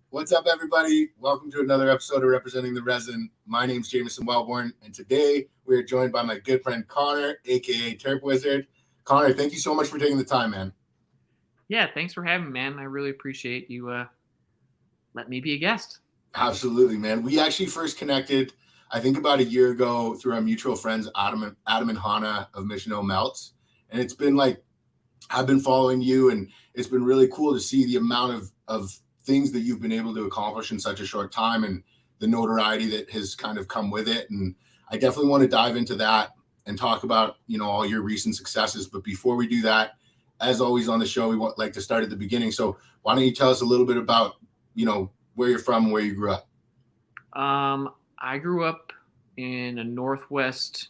What's up, everybody? Welcome to another episode of Representing the Resin. My name's Jameson Wellborn, and today we are joined by my good friend Connor, aka TERPWIZARD. Connor, thank you so much for taking the time, man. Yeah, thanks for having me, man. I really appreciate you letting me be a guest. Absolutely, man. We actually first connected, I think, about a year ago through our mutual friends, Adam and Hannah of Mission O Melts. And it's been like, I've been following you, and it's been really cool to see the amount of things that you've been able to accomplish in such a short time and the notoriety that has kind of come with it. And I definitely want to dive into that and talk about, all your recent successes. But before we do that, as always on the show, we like to start at the beginning. So why don't you tell us a little bit about, where you're from and where you grew up? I grew up in a northwest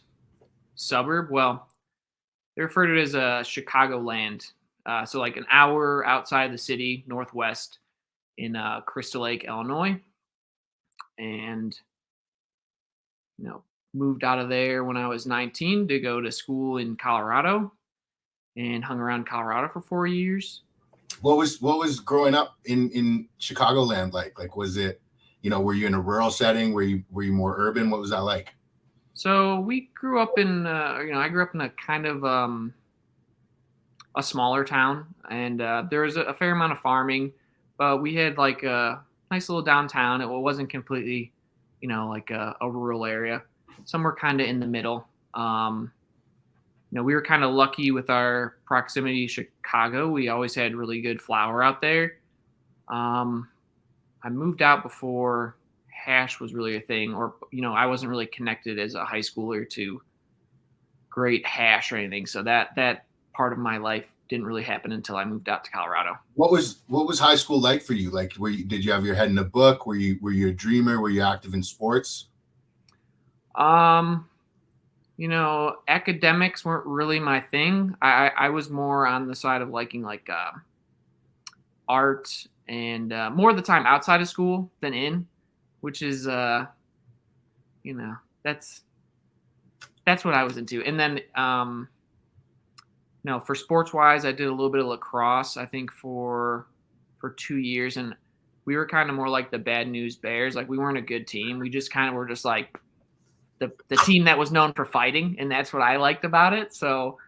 suburb. Well, they refer to it as a Chicagoland. So like an hour outside the city, northwest, in Crystal Lake, Illinois, and moved out of there when I was 19 to go to school in Colorado, and hung around Colorado for 4 years. What was growing up in Chicagoland like? Like, was it, were you in a rural setting? Were you more urban? What was that like? So we grew up in I grew up in a kind of a smaller town, and there was a fair amount of farming. But we had like a nice little downtown. It wasn't completely, like a rural area. Somewhere kind of in the middle. We were kind of lucky with our proximity to Chicago. We always had really good flour out there. I moved out before hash was really a thing, or, I wasn't really connected as a high schooler to great hash or anything. So that part of my life didn't really happen until I moved out to Colorado. What was high school like for you? Like, did you have your head in a book? Were you a dreamer? Were you active in sports? Academics weren't really my thing. I was more on the side of liking art and more of the time outside of school than in, which is that's what I was into. And then for sports wise, I did a little bit of lacrosse, I think for 2 years, and we were kind of more like the Bad News Bears. Like, we weren't a good team. We just kind of were just like the team that was known for fighting, and that's what I liked about it. So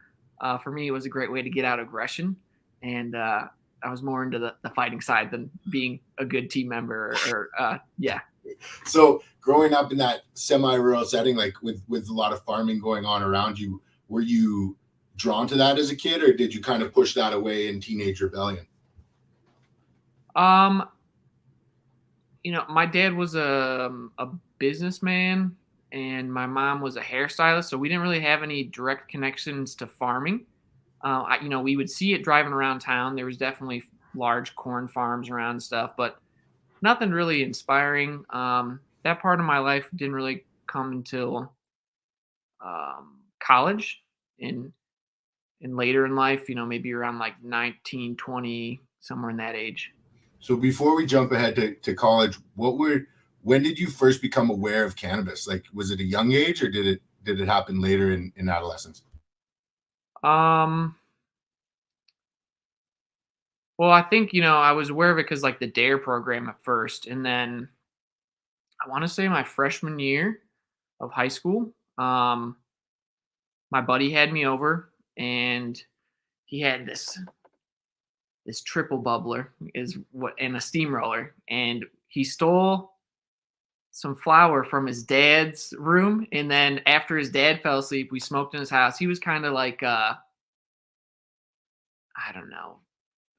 for me, it was a great way to get out aggression, and I was more into the fighting side than being a good team member or yeah. So growing up in that semi-rural setting, like with a lot of farming going on around you, were you drawn to that as a kid, or did you kind of push that away in teenage rebellion? My dad was a businessman, and my mom was a hairstylist, so we didn't really have any direct connections to farming. We would see it driving around town. There was definitely large corn farms around and stuff, but nothing really inspiring. That part of my life didn't really come until college and later in life, maybe around like 19, 20, somewhere in that age. So before we jump ahead to college, when did you first become aware of cannabis? Like, was it a young age, or did it happen later in adolescence? Well, I think, I was aware of it because like the DARE program at first. And then I want to say my freshman year of high school, my buddy had me over, and he had this triple bubbler and a steamroller, and he stole some flour from his dad's room. And then after his dad fell asleep, we smoked in his house. He was kind of like, I don't know,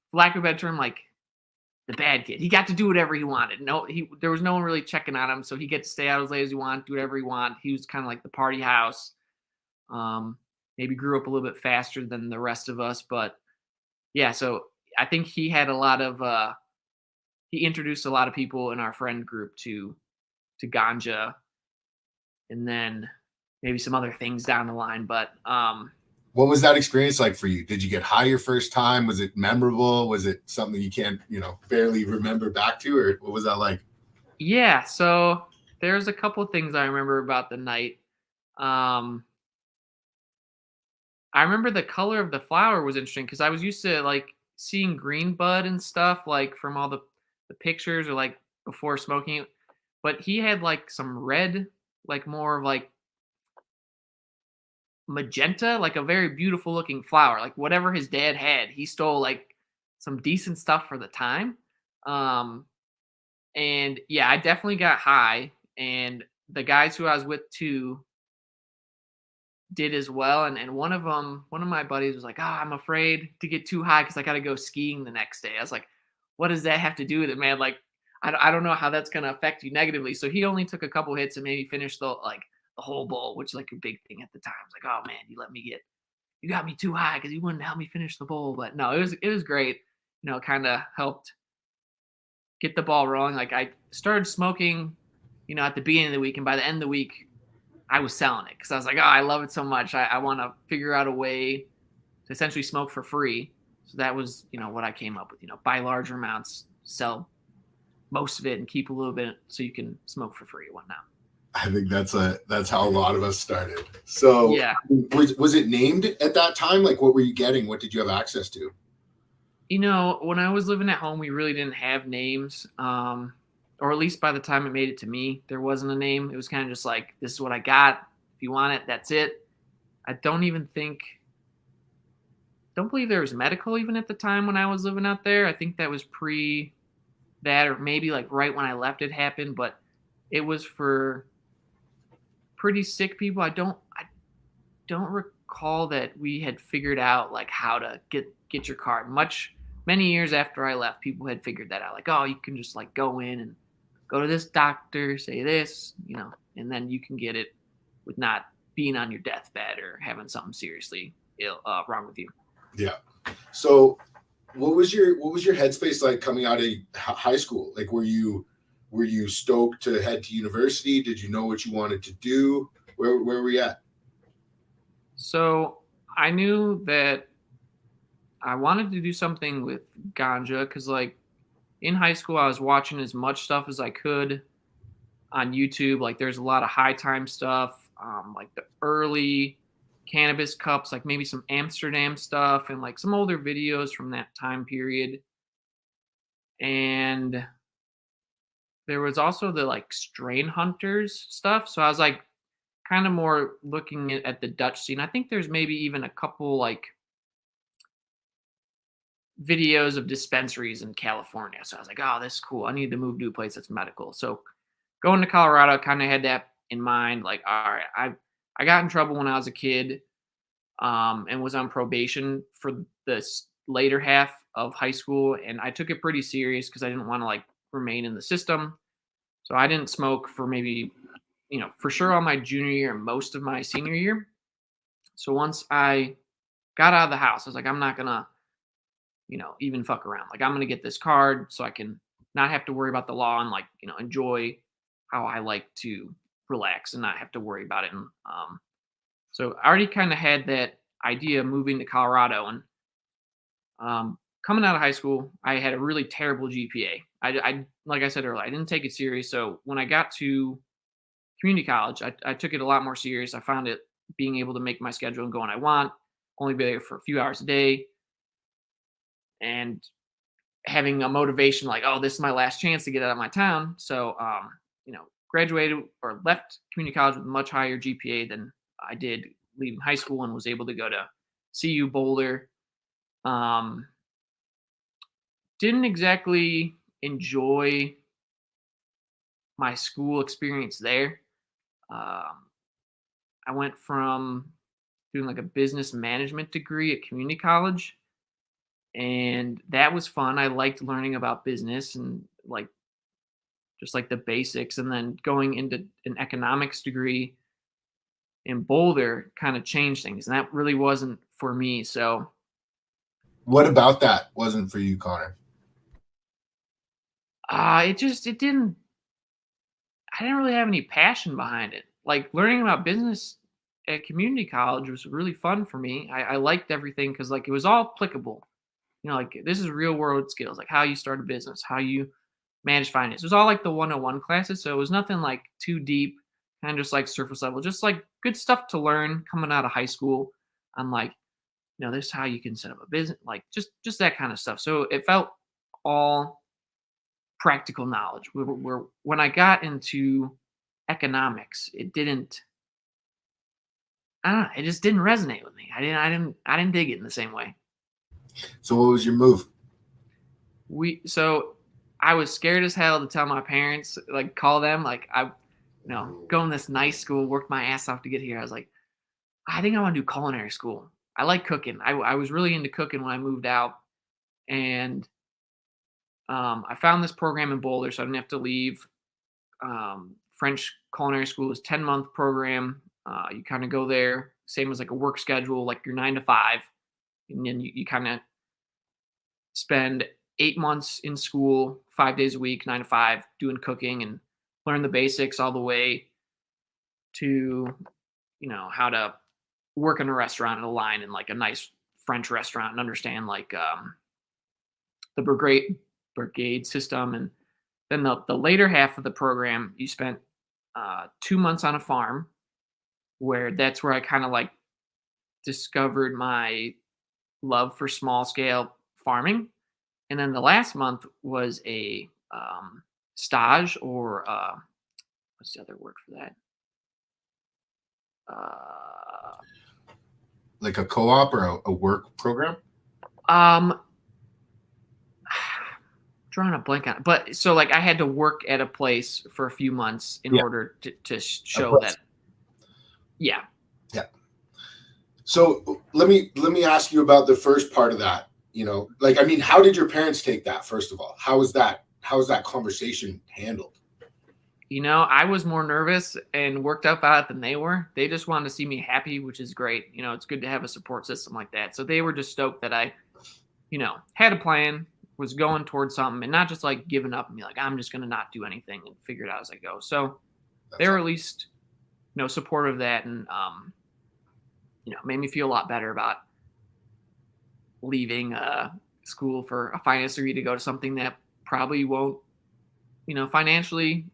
for lack of a better term, like the bad kid. He got to do whatever he wanted. There was no one really checking on him. So he gets to stay out as late as he wanted, do whatever he wanted. He was kind of like the party house. Maybe grew up a little bit faster than the rest of us, but yeah, so I think he had he introduced a lot of people in our friend group to ganja, and then maybe some other things down the line. But what was that experience like for you? Did you get high your first time? Was it memorable? Was it something you can't, barely remember back to, or what was that like? Yeah, so there's a couple things I remember about the night. Um, I remember the color of the flower was interesting because I was used to like seeing green bud and stuff like from all the pictures or like before smoking it. But he had like some red, like more of like magenta, like a very beautiful looking flower. Like whatever his dad had, he stole like some decent stuff for the time. Um, and yeah, I definitely got high. And the guys who I was with too did as well, and one of my buddies was like, "Ah, I'm afraid to get too high because I gotta go skiing the next day." I was like, "What does that have to do with it, man? Like, I don't know how that's gonna affect you negatively." So he only took a couple hits and maybe finished the whole bowl, which is like a big thing at the time. I was like, "Oh man, you got me too high because you wouldn't help me finish the bowl." But no, it was great. Kind of helped get the ball rolling. Like I started smoking, at the beginning of the week, and by the end of the week, I was selling it because I was like, "Oh, I love it so much. I want to figure out a way to essentially smoke for free." So that was, what I came up with. Buy larger amounts, sell most of it, and keep a little bit so you can smoke for free and whatnot. I think that's how a lot of us started. So Yeah, was it named at that time? Like, what were you getting? What did you have access to? when I was living at home, we really didn't have names. Or at least by the time it made it to me, there wasn't a name. It was kind of just like, this is what I got. If you want it, that's it. I don't believe there was medical even at the time when I was living out there. I think that was pre that, or maybe like right when I left it happened, but it was for pretty sick people. I don't recall that we had figured out like how to get your card. Many years after I left, people had figured that out. Like, oh, you can just like go in and go to this doctor, say this, and then you can get it with not being on your deathbed or having something seriously wrong with you. Yeah. So what was your headspace like coming out of high school? Like, were you stoked to head to university? Did you know what you wanted to do? Where were we at? So I knew that I wanted to do something with ganja because, like, in high school, I was watching as much stuff as I could on YouTube. Like, there's a lot of high time stuff, like the early cannabis cups, like maybe some Amsterdam stuff, and like some older videos from that time period. And there was also the like strain hunters stuff. So I was like kind of more looking at the Dutch scene. I think there's maybe even a couple like videos of dispensaries in California. So I was like, oh, this is cool. I need to move to a place that's medical. So going to Colorado, kind of had that in mind. Like, all right, I got in trouble when I was a kid, and was on probation for this later half of high school, and I took it pretty serious because I didn't want to like remain in the system. So I didn't smoke for maybe, for sure all my junior year and most of my senior year. So once I got out of the house, I was like, I'm not gonna even fuck around. Like I'm gonna get this card so I can not have to worry about the law and like, enjoy how I like to relax and not have to worry about it. And so I already kind of had that idea of moving to Colorado, and coming out of high school, I had a really terrible GPA. I like I said earlier, I didn't take it serious. So when I got to community college, I took it a lot more serious. I found it being able to make my schedule and go when I want, only be there for a few hours a day, and having a motivation like, oh, this is my last chance to get out of my town. So, graduated or left community college with a much higher GPA than I did leaving high school, and was able to go to CU Boulder. Um, didn't exactly enjoy my school experience there. Um, I went from doing like a business management degree at community college, and that was fun. I liked learning about business and like just like the basics, and then going into an economics degree in Boulder kind of changed things, and that really wasn't for me. So What about that wasn't for you, Connor? it didn't. I didn't really have any passion behind it. Like learning about business at community college was really fun for me. I liked everything because like it was all applicable. Like this is real world skills, like how you start a business, how you managed finance. It was all like the 101 classes, so it was nothing like too deep, kind of just like surface level, just like good stuff to learn coming out of high school on like, this is how you can set up a business, like just that kind of stuff. So it felt all practical knowledge. Where when I got into economics, it didn't. I don't know. It just didn't resonate with me. I didn't dig it in the same way. So what was your move? So I was scared as hell to tell my parents, like call them, like I, going to this nice school, worked my ass off to get here. I was like, I think I want to do culinary school. I like cooking. I was really into cooking when I moved out, and I found this program in Boulder, so I didn't have to leave. French culinary school is 10-month program. You kind of go there, same as like a work schedule, like your 9 to 5, and then you kind of spend 8 months in school, 5 days a week, 9 to 5, doing cooking and learn the basics all the way to, how to work in a restaurant in a line in like a nice French restaurant and understand like the brigade system. And then the later half of the program, you spent 2 months on a farm where that's where I kind of like discovered my love for small scale farming. And then the last month was a stage, or what's the other word for that? Like a co-op or a work program? Um, drawing a blank on it. But so like I had to work at a place for a few months in Yeah. order to show that. Yeah. Yeah. So let me ask you about the first part of that. Like, I mean, how did your parents take that, first of all? How was that conversation handled? I was more nervous and worked up about it than they were. They just wanted to see me happy, which is great. It's good to have a support system like that. So they were just stoked that I, had a plan, was going towards something, and not just like giving up and be like, I'm just going to not do anything and figure it out as I go. So they were at least, supportive of that, and, made me feel a lot better about leaving school for a finance degree to go to something that probably won't, financially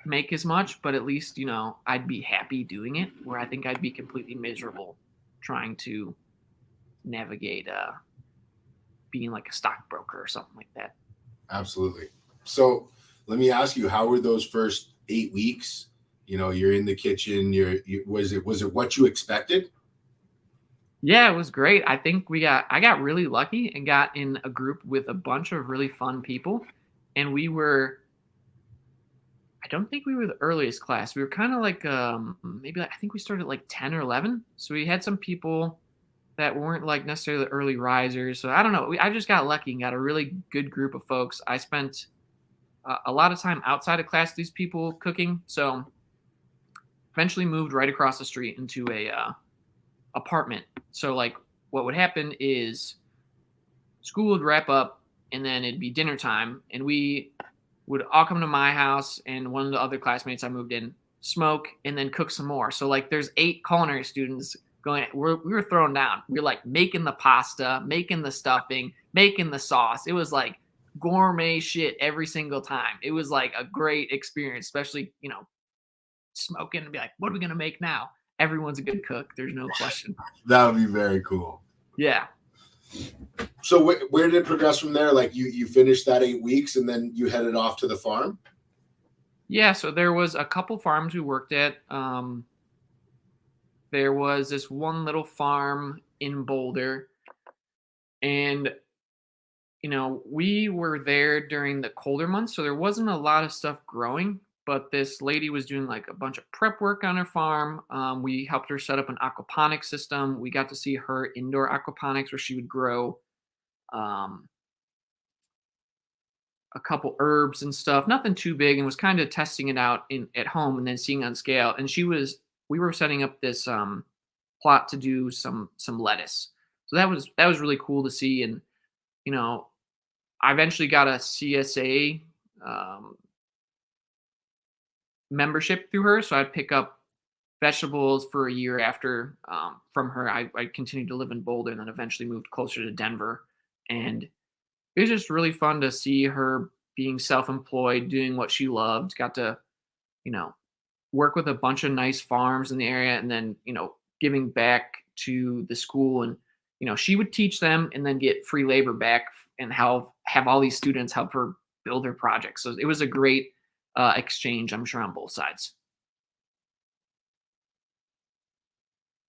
make as much, but at least, I'd be happy doing it, where I think I'd be completely miserable trying to navigate being like a stockbroker or something like that. Absolutely. So let me ask you, how were those first 8 weeks? You're in the kitchen. Was it what you expected? Yeah, it was great. I think I got really lucky and got in a group with a bunch of really fun people. And I don't think we were the earliest class. We were kind of like, maybe I think we started like 10 or 11. So we had some people that weren't like necessarily the early risers. So I don't know. I just got lucky and got a really good group of folks. I spent a lot of time outside of class with these people cooking. So eventually moved right across the street into a apartment. So like what would happen is school would wrap up and then it'd be dinner time, and we would all come to my house, and one of the other classmates I moved in smoke and then cook some more. So like there's 8 culinary students going. We were thrown down. We were like making the pasta, making the stuffing, making the sauce. It was like gourmet shit every single time. It was like a great experience, especially smoking and be like, what are we gonna make now? Everyone's a good cook. There's no question. That would be very cool. Yeah. So where did it progress from there? Like you finished that 8 weeks and then you headed off to the farm? Yeah. So there was a couple farms we worked at. There was this one little farm in Boulder, and we were there during the colder months, so there wasn't a lot of stuff growing. But this lady was doing like a bunch of prep work on her farm. We helped her set up an aquaponics system. We got to see her indoor aquaponics where she would grow um, a couple herbs and stuff, nothing too big, and was kind of testing it out at home and then seeing on scale. And we were setting up this plot to do some lettuce. So that was really cool to see. And I eventually got a CSA membership through her, so I'd pick up vegetables for a year after from her. I continued to live in Boulder and then eventually moved closer to Denver, and it was just really fun to see her being self-employed, doing what she loved, got to, you know, work with a bunch of nice farms in the area, and then, giving back to the school. And, she would teach them and then get free labor back and have all these students help her build her projects. So it was a great exchange, I'm sure, on both sides.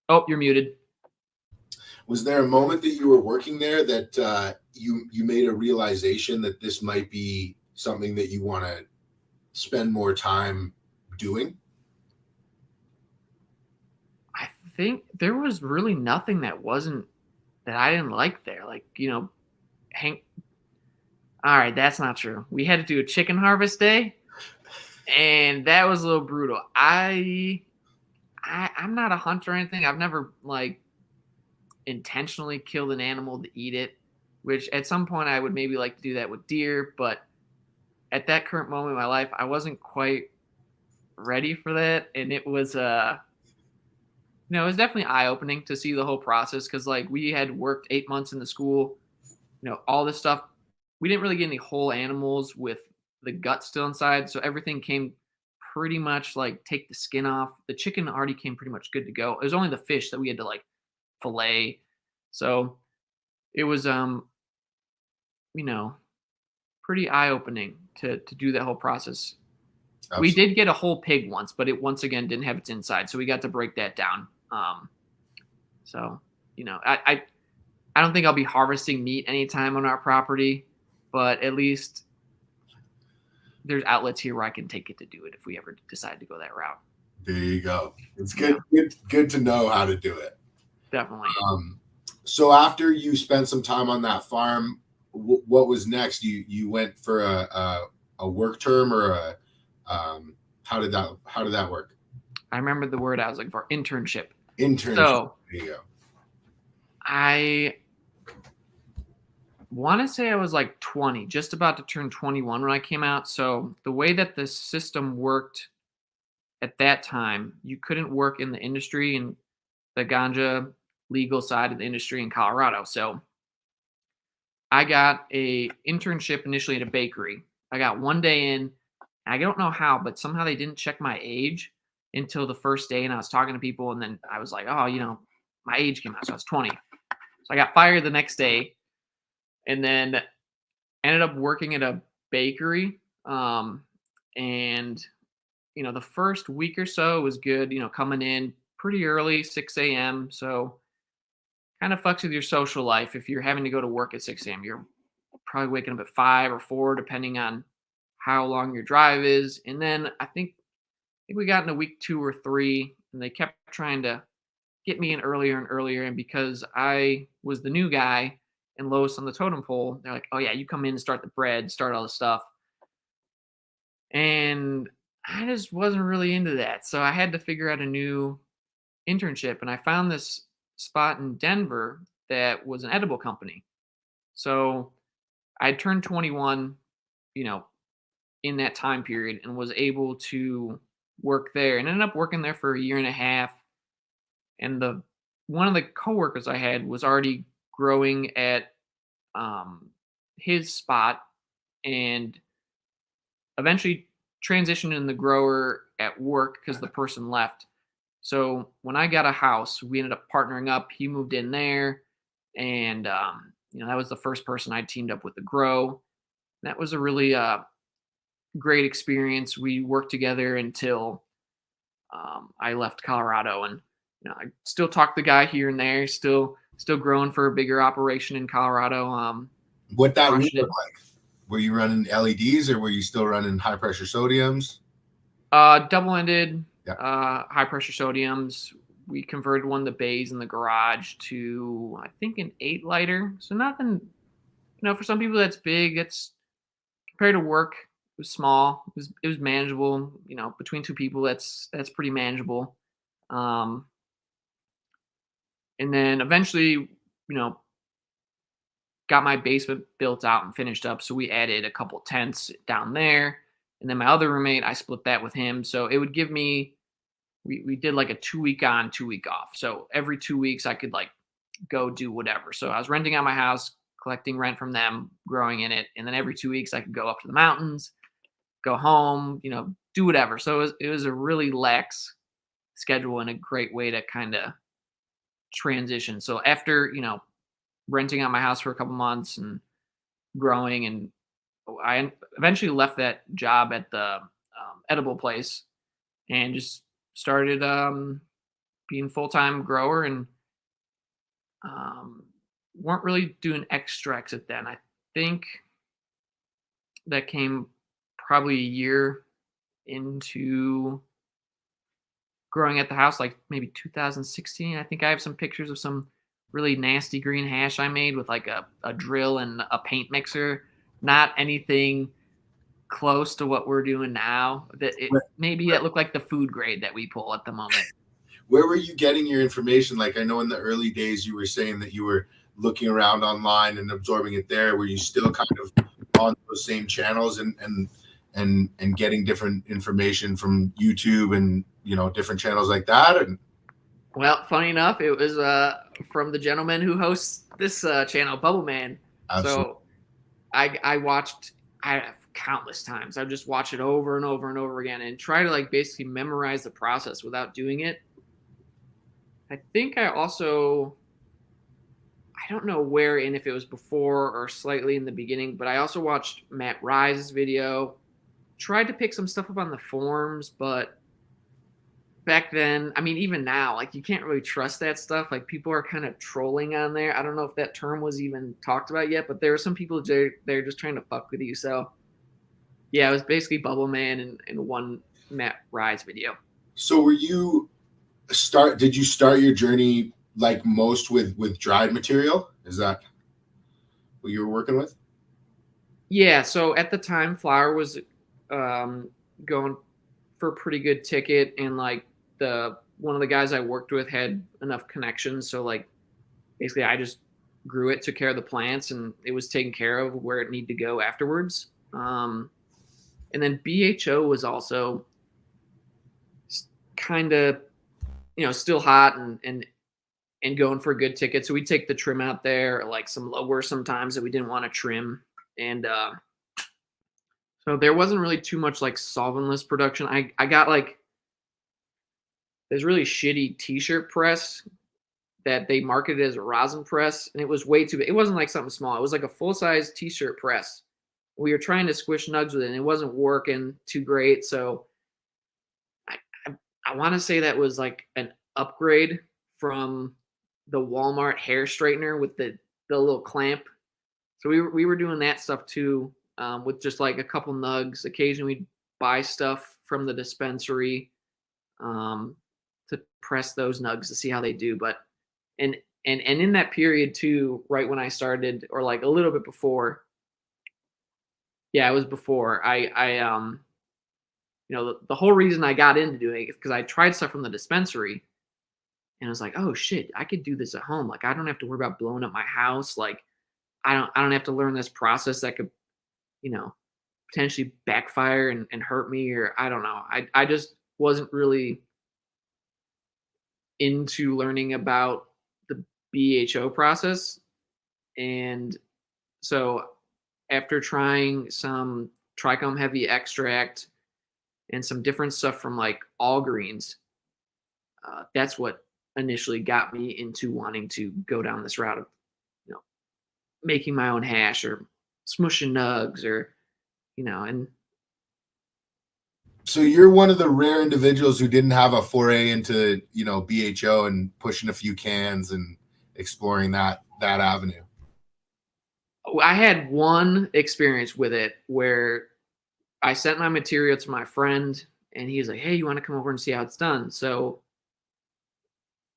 Oh, you're muted. Was there a moment that you were working there that you made a realization that this might be something that you want to spend more time doing? I think there was really nothing that I didn't like there. Like, hang all right, that's not true. We had to do a chicken harvest day, and that was a little brutal. I'm not a hunter or anything. I've never like intentionally killed an animal to eat it, which at some point I would maybe like to do that with deer, but at that current moment in my life, I wasn't quite ready for that. And it was it was definitely eye opening to see the whole process, because like we had worked 8 months in the school, all this stuff. We didn't really get any whole animals with the gut still inside, so everything came pretty much like take the skin off. The chicken already came pretty much good to go. It was only the fish that we had to like fillet. So it was you know, pretty eye opening to do that whole process. We Absolutely. did get a whole pig once, but it once again didn't have its inside, so we got to break that down. So I don't think I'll be harvesting meat anytime on our property, but at least there's outlets here where I can take it to do it if we ever decide to go that route. There you go. It's Yeah, good to know how to do it. definitely. So after you spent some time on that farm, what was next? You went for a work term, or how did that work? I remember the word I was looking for, internship. Internship. So There you go. I want to say I was like 20, just about to turn 21 when I came out. So the way that the system worked at that time, you couldn't work in the industry and the ganja legal side of the industry in Colorado. So I got a internship initially at a bakery. I got one day in. I don't know how, but somehow they didn't check my age until the first day, and I was talking to people, and then I was like, "Oh, my age came out, so I was 20." So I got fired the next day, and then ended up working at a bakery. And the first week or so was good. Coming in pretty early, 6 a.m. So kind of fucks with your social life if you're having to go to work at 6 a.m. You're probably waking up at 5 or 4, depending on how long your drive is. And then I think we got into week 2 or 3, and they kept trying to get me in earlier and earlier. And because I was the new guy and lowest on the totem pole, they're like, "Oh yeah, you come in and start the bread, start all the stuff." And I just wasn't really into that. So I had to figure out a new internship, and I found this spot in Denver that was an edible company. So I turned 21, you know, in that time period, and was able to work there, and ended up working there for a year and a half. And the one of the coworkers I had was already growing at um, his spot, and eventually transitioned in the grower at work because the person left. So when I got a house, we ended up partnering up. He moved in there, and that was the first person I teamed up with to grow. That was a really great experience. We worked together until I left Colorado, and I still talk to the guy here and there. Still growing for a bigger operation in Colorado. What that look Crushing it. like? Were you running LEDs, or were you still running high pressure sodiums? Double-ended, Yeah. high pressure sodiums. We converted one of the bays in the garage to, I think, an 8 lighter. So nothing, for some people that's big. It's compared to work, it was small. It was manageable. Between two people, that's pretty manageable. Um, and then eventually, got my basement built out and finished up. So we added a couple tents down there. And then my other roommate, I split that with him. So it would give me, we did like a 2 week on, 2 week off. So every 2 weeks I could like go do whatever. So I was renting out my house, collecting rent from them, growing in it, and then every 2 weeks I could go up to the mountains, go home, do whatever. So it was a really lax schedule and a great way to kind of transition. So after, renting out my house for a couple months and growing, and I eventually left that job at the edible place and just started being full-time grower, and weren't really doing extracts at then. I think that came probably a year into growing at the house, like maybe 2016. I think I have some pictures of some really nasty green hash I made with like a drill and a paint mixer. Not anything close to what we're doing now. Maybe it looked like the food grade that we pull at the moment. Where were you getting your information? Like, I know in the early days you were saying that you were looking around online and absorbing it there. Were you still kind of on those same channels and getting different information from YouTube and different channels like that? And Well, funny enough, it was from the gentleman who hosts this channel, Bubble Man. absolutely. So I watched countless times. I just watch it over and over and over again and try to like basically memorize the process without doing it. I think I don't know where and if it was before or slightly in the beginning, but I also watched Matt Rise's video. Tried to pick some stuff up on the forums, but back then, I mean, even now, like you can't really trust that stuff. Like people are kind of trolling on there. I don't know if that term was even talked about yet, but there are some people they're just trying to fuck with you. So yeah, it was basically Bubble Man and one Matt Rise video. So did you start your journey like most with dried material? Is that what you were working with? Yeah, so at the time, flour was going for a pretty good ticket, and like the one of the guys I worked with had enough connections, so like basically I just grew it, took care of the plants, and it was taken care of where it needed to go afterwards. And then BHO was also kind of still hot and going for a good ticket. So we'd take the trim out there, or like some lower sometimes that we didn't want to trim, and so there wasn't really too much like solventless production. I got like this really shitty t-shirt press that they marketed as a rosin press, and it was way too big. It wasn't like something small. It was like a full-size t-shirt press. We were trying to squish nugs with it, and it wasn't working too great. So I want to say that was like an upgrade from the Walmart hair straightener with the little clamp. So we were doing that stuff too, with just like a couple nugs. Occasionally we'd buy stuff from the dispensary to press those nugs to see how they do. But and in that period too, right when I started, or like a little bit before, yeah, it was before I the whole reason I got into doing it is because I tried stuff from the dispensary, and I was like, oh shit, I could do this at home. Like I don't have to worry about blowing up my house. Like I don't have to learn this process that could, potentially backfire and hurt me, or I don't know. I just wasn't really into learning about the BHO process. And so after trying some trichome heavy extract and some different stuff from like all greens, that's what initially got me into wanting to go down this route of making my own hash or smushing nugs, or and So you're one of the rare individuals who didn't have a foray into BHO and pushing a few cans and exploring that avenue. I had one experience with it where I sent my material to my friend, and he was like, hey, you want to come over and see how it's done? So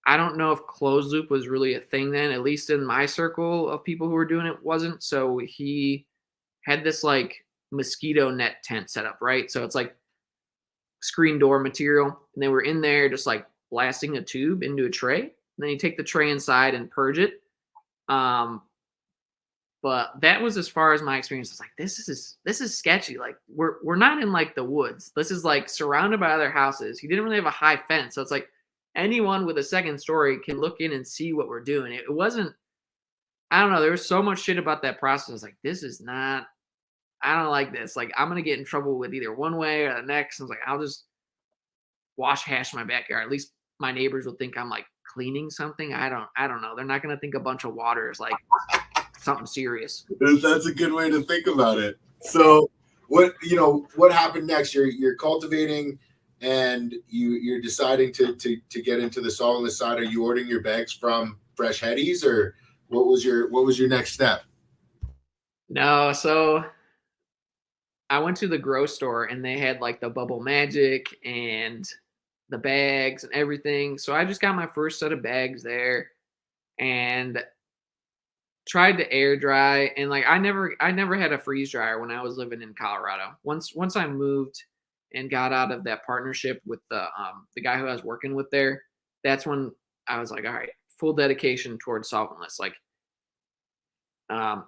I don't know if closed loop was really a thing then, at least in my circle of people who were doing it wasn't. So he had this like mosquito net tent set up, right? So it's like screen door material, and they were in there just like blasting a tube into a tray. And then you take the tray inside and purge it. But that was as far as my experience. It's like this is sketchy. Like we're not in like the woods. This is like surrounded by other houses. He didn't really have a high fence, so it's like anyone with a second story can look in and see what we're doing. It wasn't I don't know. There was so much shit about that process. I was like, this is not. I don't like this. Like, I'm gonna get in trouble with either one way or the next. I was like, I'll just wash hash in my backyard. At least my neighbors will think I'm like cleaning something. I don't know. They're not gonna think a bunch of water is like something serious. That's a good way to think about it. So what happened next? You're cultivating and you're deciding to get into the solventless side. Are you ordering your bags from Fresh Headies, or what was your next step? No, so I went to the grow store and they had like the bubble magic and the bags and everything. So I just got my first set of bags there and tried to air dry, and like I never had a freeze dryer when I was living in Colorado. Once I moved and got out of that partnership with the guy who I was working with there, that's when I was like, all right, full dedication towards solventless. Like um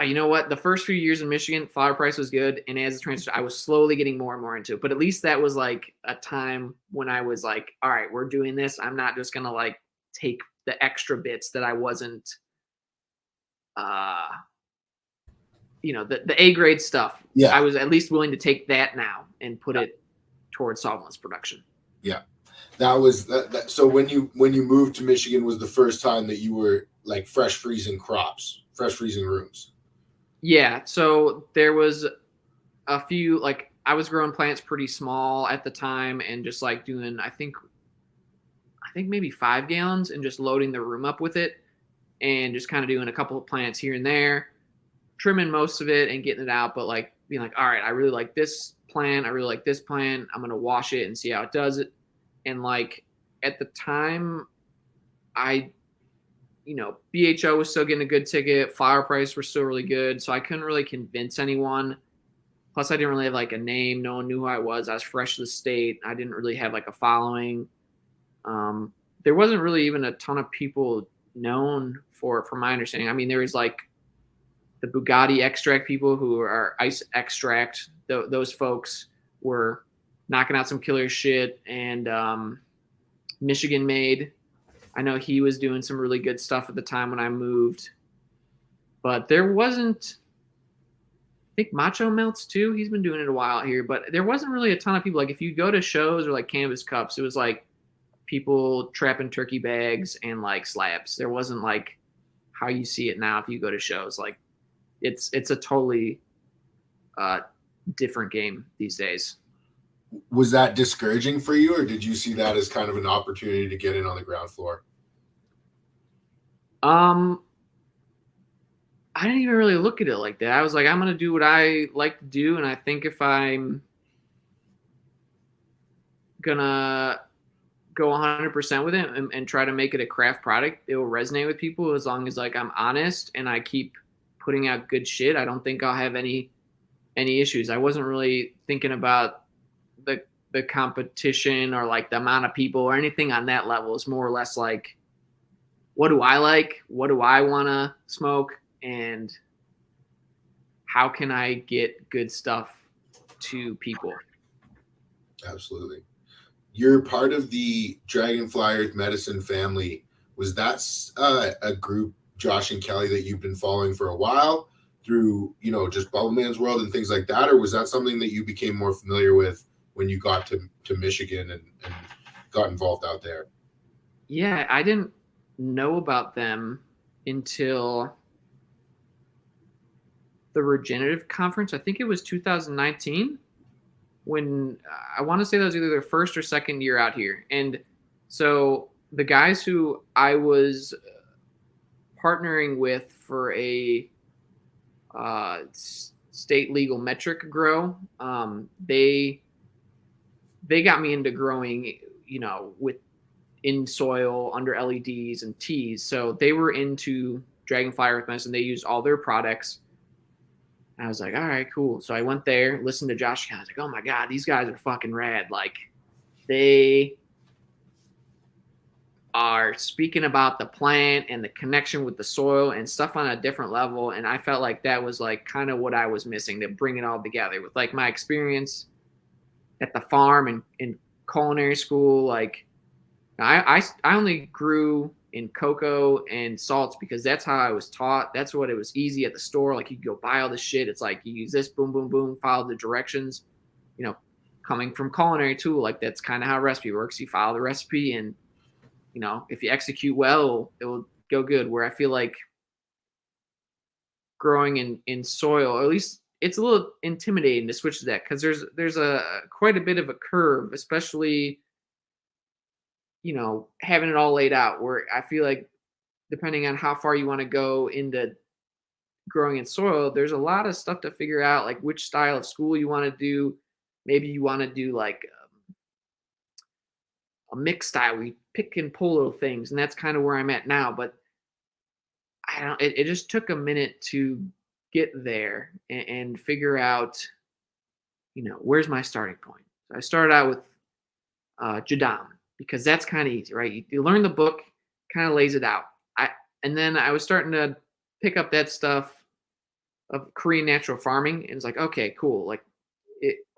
you know what? The first few years in Michigan, flower price was good, and as a transfer, I was slowly getting more and more into it. But at least that was like a time when I was like, all right, we're doing this. I'm not just gonna like take the extra bits that I wasn't uh the A grade stuff. Yeah, I was at least willing to take that now and put it towards solventless production. yeah. That was that. So when you moved to Michigan was the first time that you were like fresh freezing crops, fresh freezing rooms. Yeah, so there was a few like I was growing plants pretty small at the time and just like doing I think maybe 5 gallons and just loading the room up with it and just kind of doing a couple of plants here and there, trimming most of it and getting it out, but like being like, all right, I really like this plant. I really like this plant. I'm going to wash it and see how it does it. And like at the time, I, BHO was still getting a good ticket. Flower price were still really good. So I couldn't really convince anyone. Plus, I didn't really have like a name. No one knew who I was. I was fresh to the state. I didn't really have like a following. There wasn't really even a ton of people known from my understanding. I mean, there was like the Bugatti extract people who are ice extract. Those folks were knocking out some killer shit. And Michigan made. I know he was doing some really good stuff at the time when I moved. But there wasn't. I think Macho Melts too. He's been doing it a while here, but there wasn't really a ton of people. Like if you go to shows or like Canvas Cups, it was like people trapping turkey bags and like slabs. There wasn't like how you see it now if you go to shows. Like it's a totally different game these days. Was that discouraging for you, or did you see that as kind of an opportunity to get in on the ground floor? I didn't even really look at it like that. I was like, I'm gonna do what I like to do, and I think if I'm gonna go 100% with it and try to make it a craft product, it will resonate with people as long as like I'm honest and I keep putting out good shit. I don't think I'll have any issues. I wasn't really thinking about the competition or like the amount of people or anything on that level. It's more or less like, what do I like? What do I want to smoke? And how can I get good stuff to people? Absolutely. You're part of the Dragonfly Earth Medicine family. Was that a group, Josh and Kelly, that you've been following for a while through, just Bubble Man's World and things like that? Or was that something that you became more familiar with when you got to Michigan and got involved out there? Yeah, I didn't know about them until the Regenerative Conference. I think it was 2019 when I want to say that was either their first or second year out here. And so the guys who I was partnering with for a state legal metric grow, they got me into growing, with in soil under LEDs and teas. So they were into Dragonfly Earth Medicine. They used all their products. I was like, all right, cool. So I went there, listened to Josh. I was like, oh my God, these guys are fucking rad. Like they are speaking about the plant and the connection with the soil and stuff on a different level. And I felt like that was like kind of what I was missing, to bring it all together with like my experience at the farm and in culinary school. Like I only grew in cocoa and salts because that's how I was taught. That's what it was easy at the store. Like you could go buy all this shit. It's like you use this, boom, boom, boom, follow the directions. You know, coming from culinary too, like that's kind of how a recipe works. You follow the recipe, and if you execute well, it will go good. Where I feel like growing in soil, or at least it's a little intimidating to switch to that because there's a quite a bit of a curve, especially having it all laid out. Where I feel like depending on how far you want to go into growing in soil, there's a lot of stuff to figure out, like which style of school you want to do. Maybe you want to do like a mixed style where you pick and pull little things, and that's kind of where I'm at now. But I don't. It just took a minute to get there and figure out, where's my starting point. So I started out with Jadam because that's kind of easy, right? You learn the book, kind of lays it out. And then I was starting to pick up that stuff of Korean natural farming, and it's like, okay, cool. Like,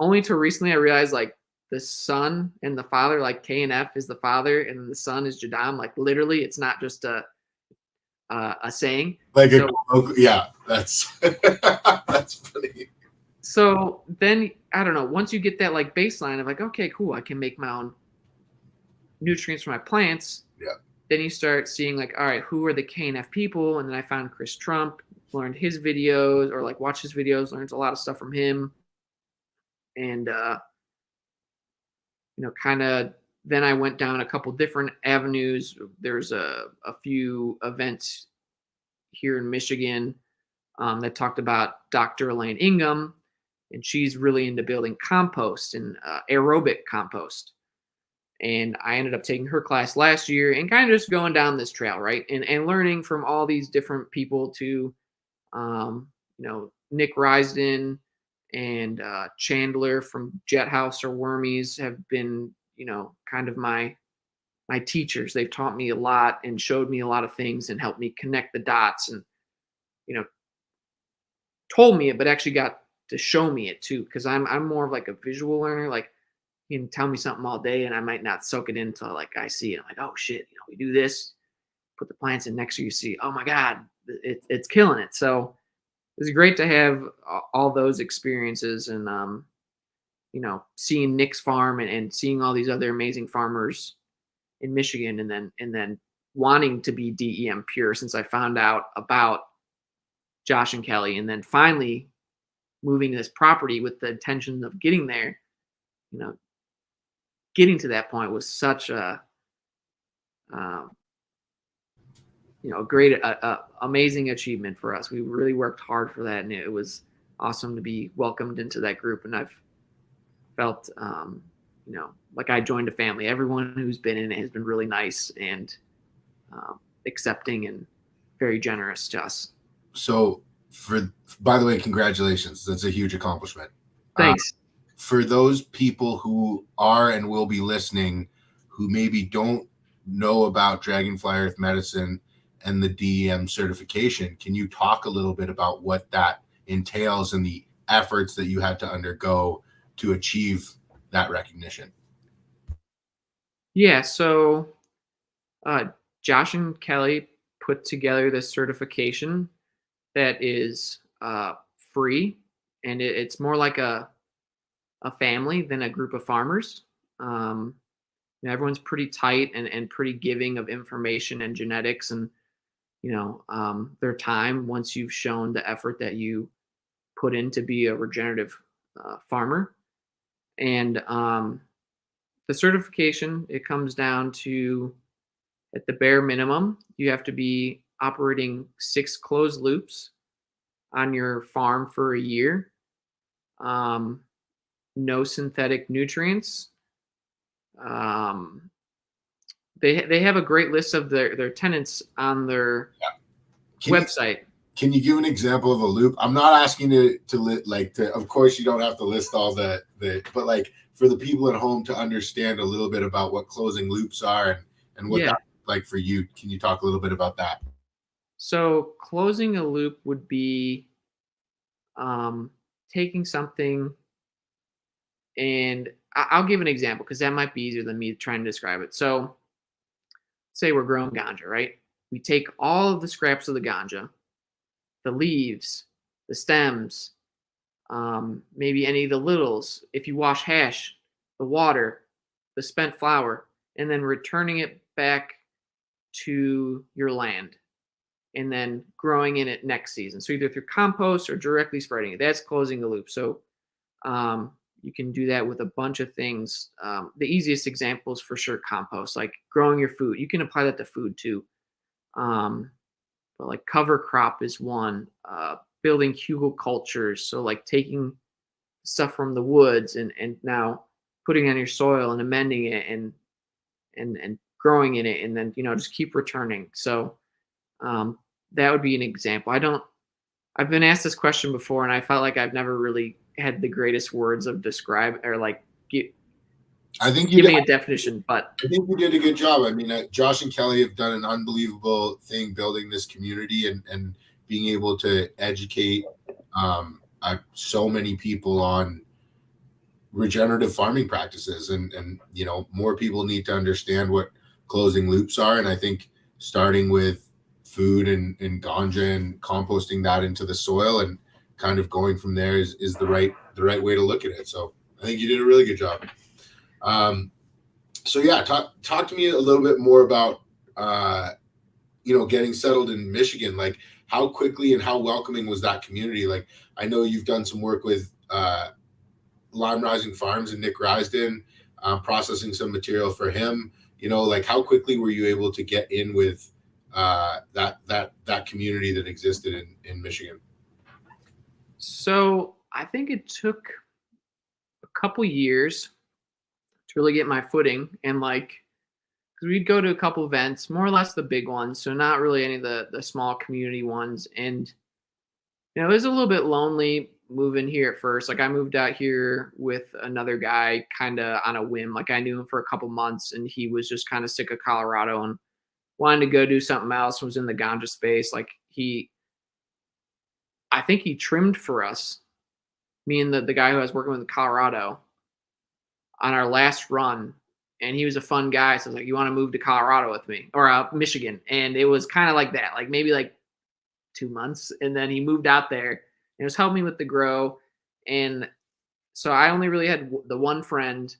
only till recently I realized like the son and the father, like K and F is the father, and the son is Jadam. Like literally, it's not just a saying. Like so, yeah, that's that's funny. So then I don't know. Once you get that like baseline of like, okay, cool, I can make my own nutrients for my plants. Yeah. Then you start seeing like, all right, who are the KNF people? And then I found Chris Trump, learned his videos or like watched his videos, learned a lot of stuff from him. And kind of then I went down a couple different avenues. There's a few events here in Michigan that talked about Dr. Elaine Ingham, and she's really into building compost and aerobic compost. And I ended up taking her class last year and kind of just going down this trail, right? And learning from all these different people to, Nick Risden and Chandler from Jet House or Wormies have been, kind of my teachers. They've taught me a lot and showed me a lot of things and helped me connect the dots and, told me it, but actually got to show me it too. Cause I'm more of like a visual learner. Like you can tell me something all day and I might not soak it in until like I see it. I'm like, oh shit, we do this, put the plants in next to you, see, oh my God, it's killing it. So it's great to have all those experiences and, seeing Nick's farm and seeing all these other amazing farmers in Michigan and then wanting to be DEM pure since I found out about Josh and Kelly, and then finally moving this property with the intention of getting there. Getting to that point was such a um, great, amazing achievement for us. We really worked hard for that, and it was awesome to be welcomed into that group. And I've felt, like I joined a family. Everyone who's been in it has been really nice and accepting and very generous to us. So, by the way, congratulations. That's a huge accomplishment. Thanks. For those people who are and will be listening, who maybe don't know about Dragonfly Earth Medicine and the DEM certification, can you talk a little bit about what that entails and the efforts that you had to undergo to achieve that recognition? Yeah. So, Josh and Kelly put together this certification that is free, and it's more like a family than a group of farmers. Everyone's pretty tight and pretty giving of information and genetics and their time once you've shown the effort that you put in to be a regenerative farmer. And the certification, it comes down to, at the bare minimum, you have to be operating 6 closed loops on your farm for a year. No synthetic nutrients. They have a great list of their tenants on their website. Can you give an example of a loop? I'm not asking to of course you don't have to list all the but like for the people at home to understand a little bit about what closing loops are and what that's like for you. Can you talk a little bit about that? So closing a loop would be taking something, and I'll give an example because that might be easier than me trying to describe it. So say we're growing ganja, right? We take all of the scraps of the ganja, the leaves, the stems, maybe any of the littles. If you wash hash, the water, the spent flour, and then returning it back to your land and then growing in it next season. So either through compost or directly spreading it. That's closing the loop. So you can do that with a bunch of things. The easiest example is for sure compost, like growing your food. You can apply that to food too. But like cover crop is one. Building hugelcultures, so like taking stuff from the woods and now putting on your soil and amending it and growing in it, and then just keep returning. So that would be an example. I've been asked this question before, and I felt like I've never really had the greatest words of describe or like I think giving a definition, but I think you did a good job. I mean, Josh and Kelly have done an unbelievable thing building this community and being able to educate so many people on regenerative farming practices, and more people need to understand what closing loops are. And I think starting with food and ganja and composting that into the soil and kind of going from there is the right way to look at it. So I think you did a really good job. So yeah, talk to me a little bit more about getting settled in Michigan. Like, how quickly and how welcoming was that community? Like, I know you've done some work with Lime Rising Farms and Nick Risden, processing some material for him. Like, how quickly were you able to get in with that community that existed in Michigan? So I think it took a couple years to really get my footing, and like, because we'd go to a couple events, more or less the big ones, so not really any of the small community ones. And it was a little bit lonely moving here at first. Like, I moved out here with another guy kind of on a whim. Like, I knew him for a couple months, and he was just kind of sick of Colorado and wanted to go do something else, was in the ganja space. Like, I think he trimmed for us, me and the guy who I was working with in Colorado, on our last run. And he was a fun guy. So I was like, you want to move to Colorado with me, or Michigan? And it was kind of like that, like maybe like 2 months. And then he moved out there and was helping me with the grow. And so I only really had the one friend,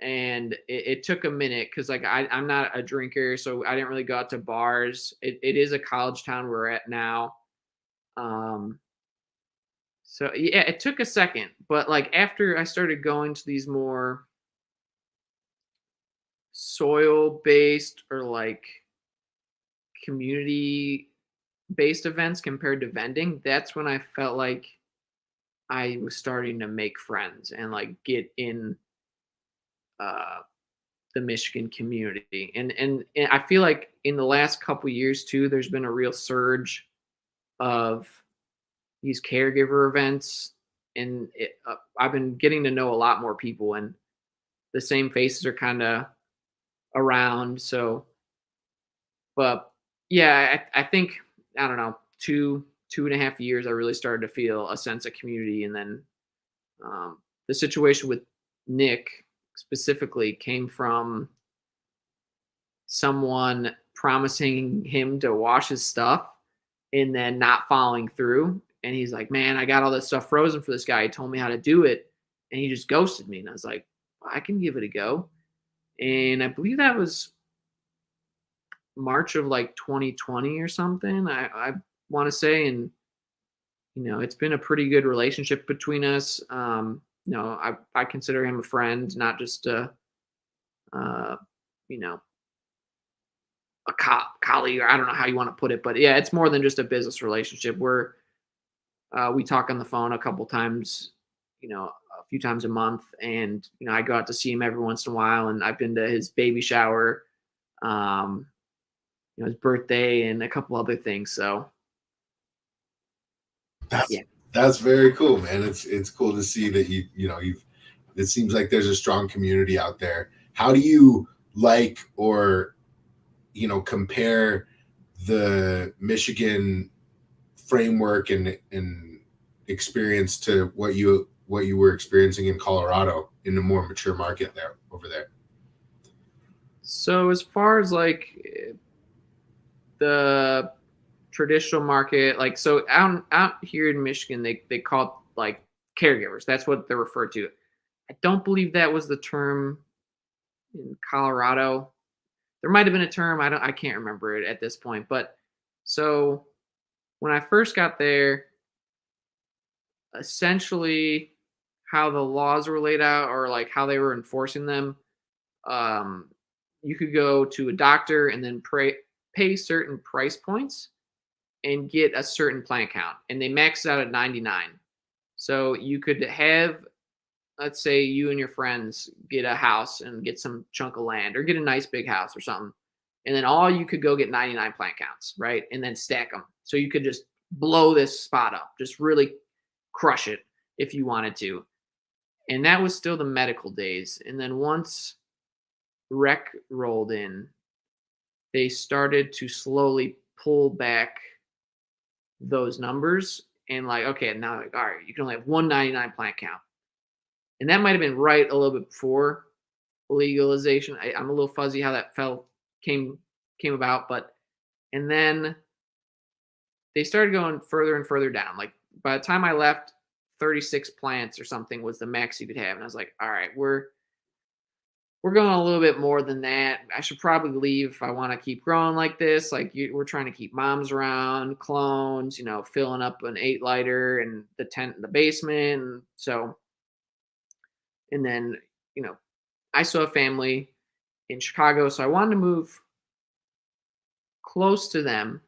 and it took a minute because like I'm not a drinker, so I didn't really go out to bars. It is a college town we're at now. So yeah, it took a second, but like after I started going to these more soil based or like community based events compared to vending, that's when I felt like I was starting to make friends and like get in uh the Michigan community. And I feel like in the last couple years too, there's been a real surge of these caregiver events, and I've been getting to know a lot more people, and the same faces are kind of around. So, but yeah, I think, I don't know, 2.5 years, I really started to feel a sense of community. And then the situation with Nick specifically came from someone promising him to wash his stuff and then not following through. And he's like, man, I got all this stuff frozen for this guy. He told me how to do it, and he just ghosted me. And I was like, I can give it a go. And I believe that was March of like 2020 or something, I want to say. And it's been a pretty good relationship between us. I consider him a friend, not just uh, you know, a colleague, or I don't know how you want to put it, but yeah, it's more than just a business relationship. We talk on the phone a couple times, a few times a month, and I go out to see him every once in a while, and I've been to his baby shower, his birthday, and a couple other things. So That's very cool, man. It's cool to see that it seems like there's a strong community out there. How do you like, or compare the Michigan framework and experience to what you were experiencing in Colorado in a more mature market over there? So as far as like the traditional market, like so out here in Michigan, they call it like caregivers. That's what they're referred to. I don't believe that was the term in Colorado. There might have been a term, I can't remember it at this point. But so when I first got there, essentially how the laws were laid out or like how they were enforcing them, um, you could go to a doctor and then pay certain price points and get a certain plant count, and they maxed out at 99. So you could have, let's say, you and your friends get a house and get some chunk of land or get a nice big house or something, and then all you could go get 99 plant counts, right? And then stack them. So you could just blow this spot up, just really crush it if you wanted to. And that was still the medical days. And then once rec rolled in, they started to slowly pull back those numbers and like, okay, now like, all right, you can only have 199 plant count. And that might have been right a little bit before legalization. I'm a little fuzzy how that came about, but and then they started going further and further down. Like by the time I left, 36 plants or something was the max you could have. And I was like, all right, we're going a little bit more than that. I should probably leave if I want to keep growing like this. Like we're trying to keep moms around, clones, filling up an 8 lighter and the tent in the basement. And so, and then, you know, I saw a family in Chicago. So I wanted to move close to them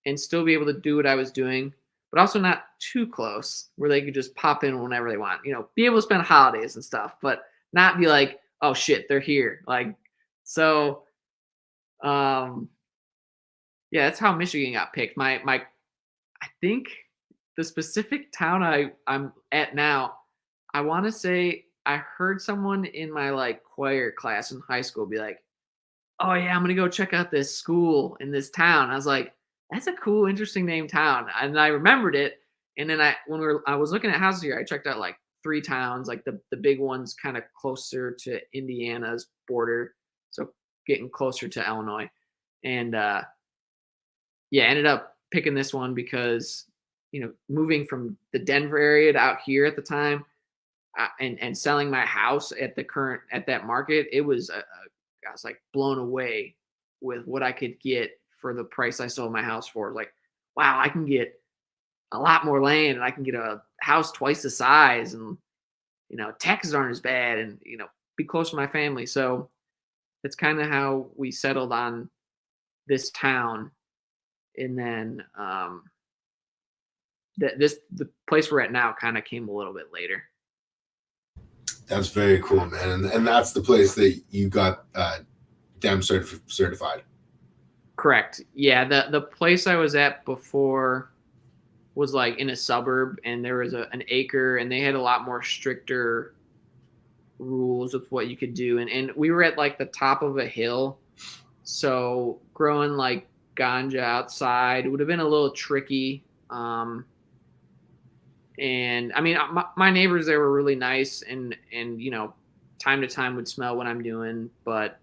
and still be able to do what I was doing, but also not too close where they could just pop in whenever they want, be able to spend holidays and stuff, but not be like, oh shit, they're here. Like, so, um, yeah, that's how Michigan got picked. I think the specific town I'm at now, I want to say I heard someone in my like choir class in high school be like, oh yeah, I'm gonna go check out this school in this town. I was like, that's a cool, interesting name town, and I remembered it. And then I was looking at houses here, I checked out like 3 towns, like the big ones, kind of closer to Indiana's border, so getting closer to Illinois. And yeah, ended up picking this one because moving from the Denver area to out here at the time, and selling my house at that market, it was I was like blown away with what I could get for the price I sold my house for. Like, wow, I can get a lot more land and I can get a house twice the size, and taxes aren't as bad, and be close to my family. So that's kind of how we settled on this town. And then the place we're at now kind of came a little bit later. That's very cool, man. And that's the place that you got DEM certified. Correct. Yeah, the place I was at before was like in a suburb, and there was an acre, and they had a lot more stricter rules with what you could do. And we were at like the top of a hill, so growing like ganja outside would have been a little tricky. And I mean, my neighbors there were really nice, and time to time would smell what I'm doing, but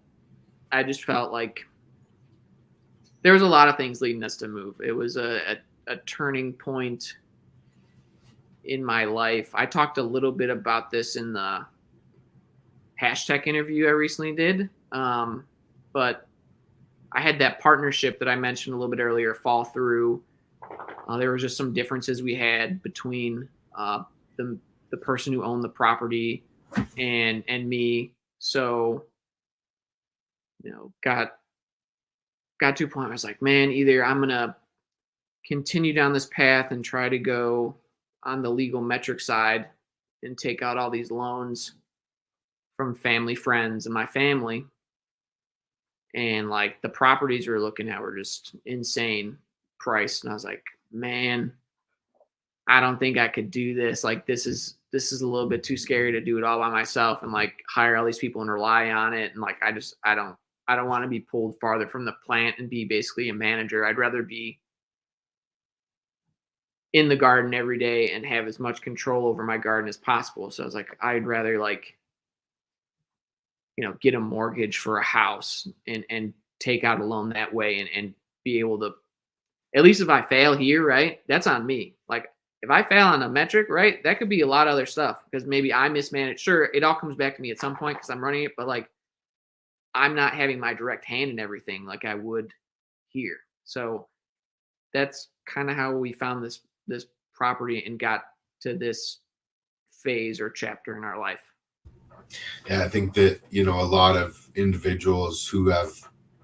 I just felt like there was a lot of things leading us to move. It was a turning point in my life. I talked a little bit about this in the hashtag interview I recently did, but I had that partnership that I mentioned a little bit earlier fall through. There was just some differences we had between the person who owned the property and me. So got to a point where I was like, man, either I'm gonna continue down this path and try to go on the legal metric side and take out all these loans from family, friends, and my family. And like the properties we were looking at were just insane price. And I was like, man, I don't think I could do this. Like this is a little bit too scary to do it all by myself and like hire all these people and rely on it. And like I don't want to be pulled farther from the plant and be basically a manager. I'd rather be in the garden every day and have as much control over my garden as possible. So I was like, I'd rather like get a mortgage for a house and take out a loan that way and be able to, at least if I fail here, right, that's on me. Like if I fail on a metric, right, that could be a lot of other stuff because maybe I mismanaged. Sure, it all comes back to me at some point because I'm running it, but like I'm not having my direct hand in everything like I would here. So that's kind of how we found this property and got to this phase or chapter in our life. Yeah, I think that, a lot of individuals who have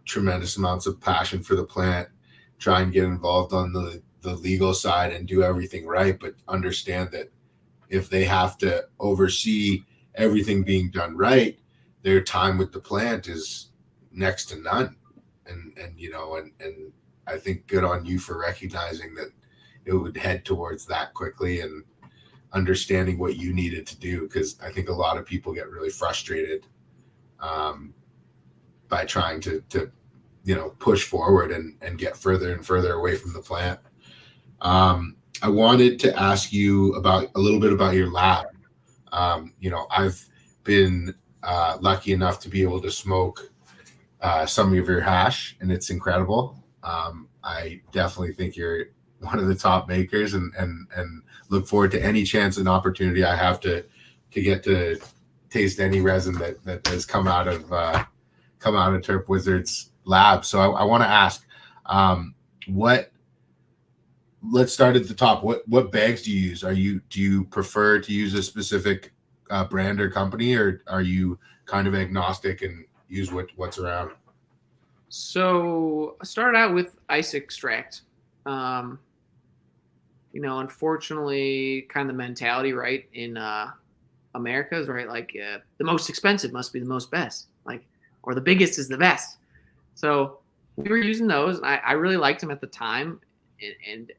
tremendous amounts of passion for the plant try and get involved on the legal side and do everything right, but understand that if they have to oversee everything being done right, their time with the plant is next to none. And I think good on you for recognizing that it would head towards that quickly and understanding what you needed to do, because I think a lot of people get really frustrated by trying to push forward and get further and further away from the plant. I wanted to ask you about a little bit about your lab. I've been lucky enough to be able to smoke some of your hash, and it's incredible. I definitely think you're one of the top makers, and look forward to any chance and opportunity I have to get to taste any resin that has come out of TERPWIZARD's lab. So I want to ask, let's start at the top. What bags do you use? Do you prefer to use a specific brand or company, or are you kind of agnostic and use what's around? So I started out with ice extract. Unfortunately, kind of the mentality, right, in America is right, like the most expensive must be the most best, like, or the biggest is the best. So we were using those. I really liked them at the time, and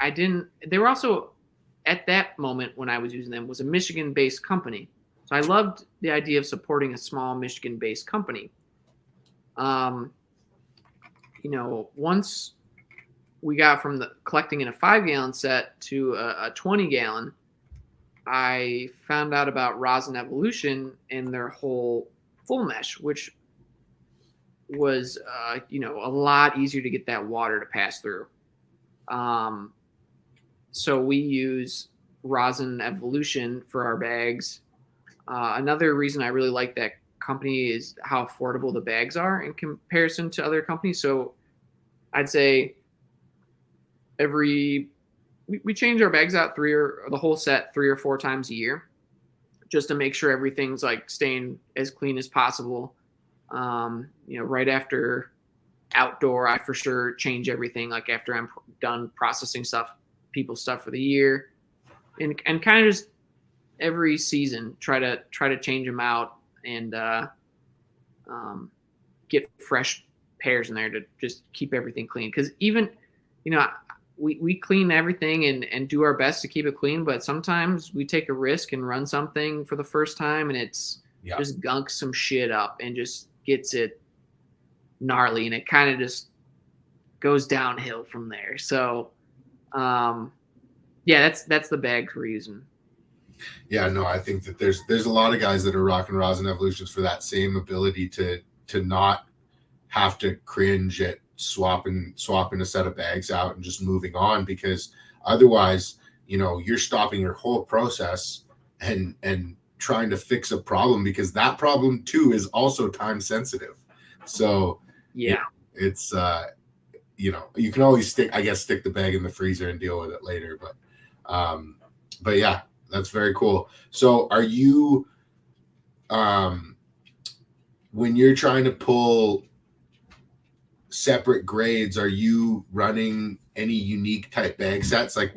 I didn't. They were also at that moment when I was using them was a Michigan-based company, so I loved the idea of supporting a small Michigan-based company. Once we got from the collecting in a 5-gallon set to a 20-gallon, I found out about Resin Evolution and their whole full mesh, which was, a lot easier to get that water to pass through. So we use Resin Evolution for our bags. Another reason I really like that company is how affordable the bags are in comparison to other companies. So I'd say we change our bags out the whole set 3 or 4 times a year, just to make sure everything's like staying as clean as possible. Right after outdoor, I for sure change everything. Like after I'm done processing people's stuff for the year, and kind of just every season try to change them out and get fresh pairs in there to just keep everything clean. Because even we clean everything and do our best to keep it clean, but sometimes we take a risk and run something for the first time and it's just gunks some shit up and just gets it gnarly, and it kind of just goes downhill from there. So that's the bags we're using. Yeah, no, I think that there's a lot of guys that are rocking Resin Evolutions for that same ability to not have to cringe at swapping a set of bags out and just moving on, because otherwise, you're stopping your whole process and trying to fix a problem, because that problem too is also time sensitive. So it's you can always stick the bag in the freezer and deal with it later. But yeah, that's very cool. So are you, when you're trying to pull separate grades, are you running any unique type bag sets? Like,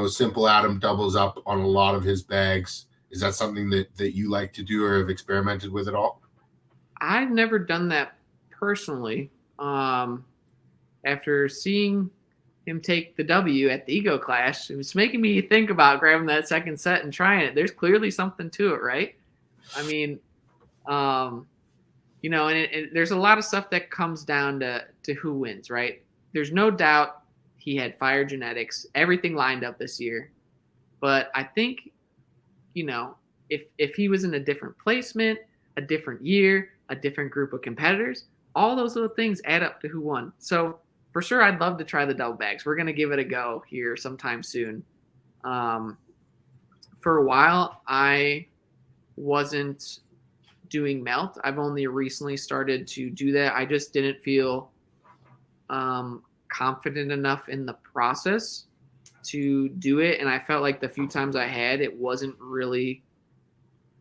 Simple Adam doubles up on a lot of his bags. Is that something that you like to do or have experimented with at all? I've never done that personally. After seeing him take the W at the Ego Clash, it was making me think about grabbing that second set and trying it. There's clearly something to it, right? I mean, and there's a lot of stuff that comes down to who wins, right? There's no doubt he had fire genetics, everything lined up this year. But I think, if he was in a different placement a different year, a different group of competitors. All those little things add up to who won. So for sure, I'd love to try the double bags. We're going to give it a go here sometime soon. For a while, I wasn't doing melt. I've only recently started to do that. I just didn't feel confident enough in the process to do it. And I felt like the few times I had, it wasn't really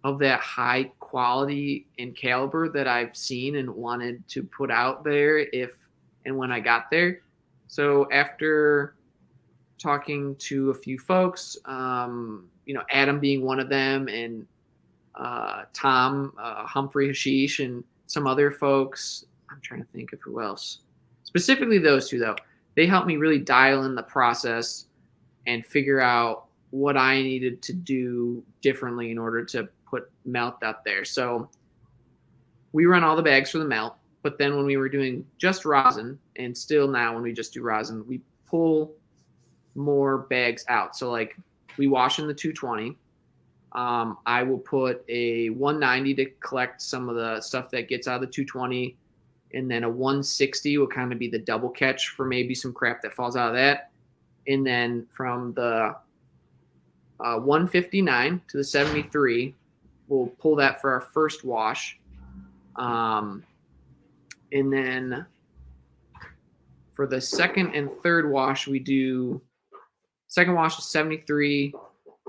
of that high quality and caliber that I've seen and wanted to put out there if and when I got there. So after talking to a few folks, Adam being one of them, and Tom, Humphrey Hashish, and some other folks. I'm trying to think of who else. Specifically those two, though. They helped me really dial in the process and figure out what I needed to do differently in order to put melt out there. So we run all the bags for the melt, but then when we were doing just rosin, and still now when we just do rosin, we pull more bags out. So like we wash in the 220. I will put a 190 to collect some of the stuff that gets out of the 220, and then a 160 will kind of be the double catch for maybe some crap that falls out of that. And then from the 159 to the 73, we'll pull that for our first wash. And then for the second and third wash, we do second wash is 73,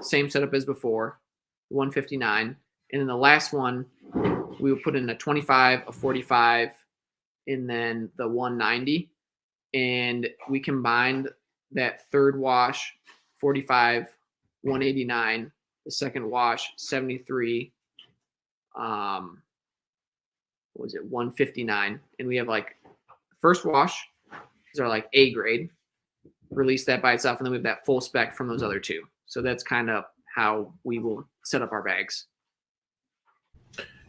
same setup as before, 159. And then the last one, we will put in a 25, a 45, and then the 190. And we combined that third wash, 45, 189, the second wash, 73, what was it, 159. And we have like first wash is our like A grade, release that by itself, and then we have that full spec from those other two. So that's kind of how we will set up our bags.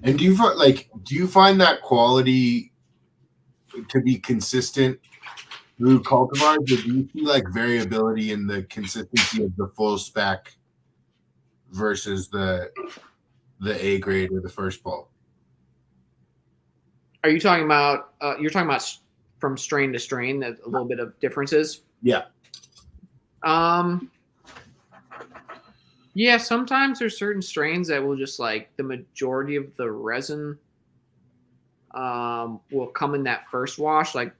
And do you find that quality to be consistent through cultivars, or do you see like variability in the consistency of the full spec versus the A grade or the first pull? Are you talking about you're talking about from strain to strain, a little bit of differences? Yeah. Yeah, sometimes there's certain strains that will just like the majority of the resin will come in that first wash. Like,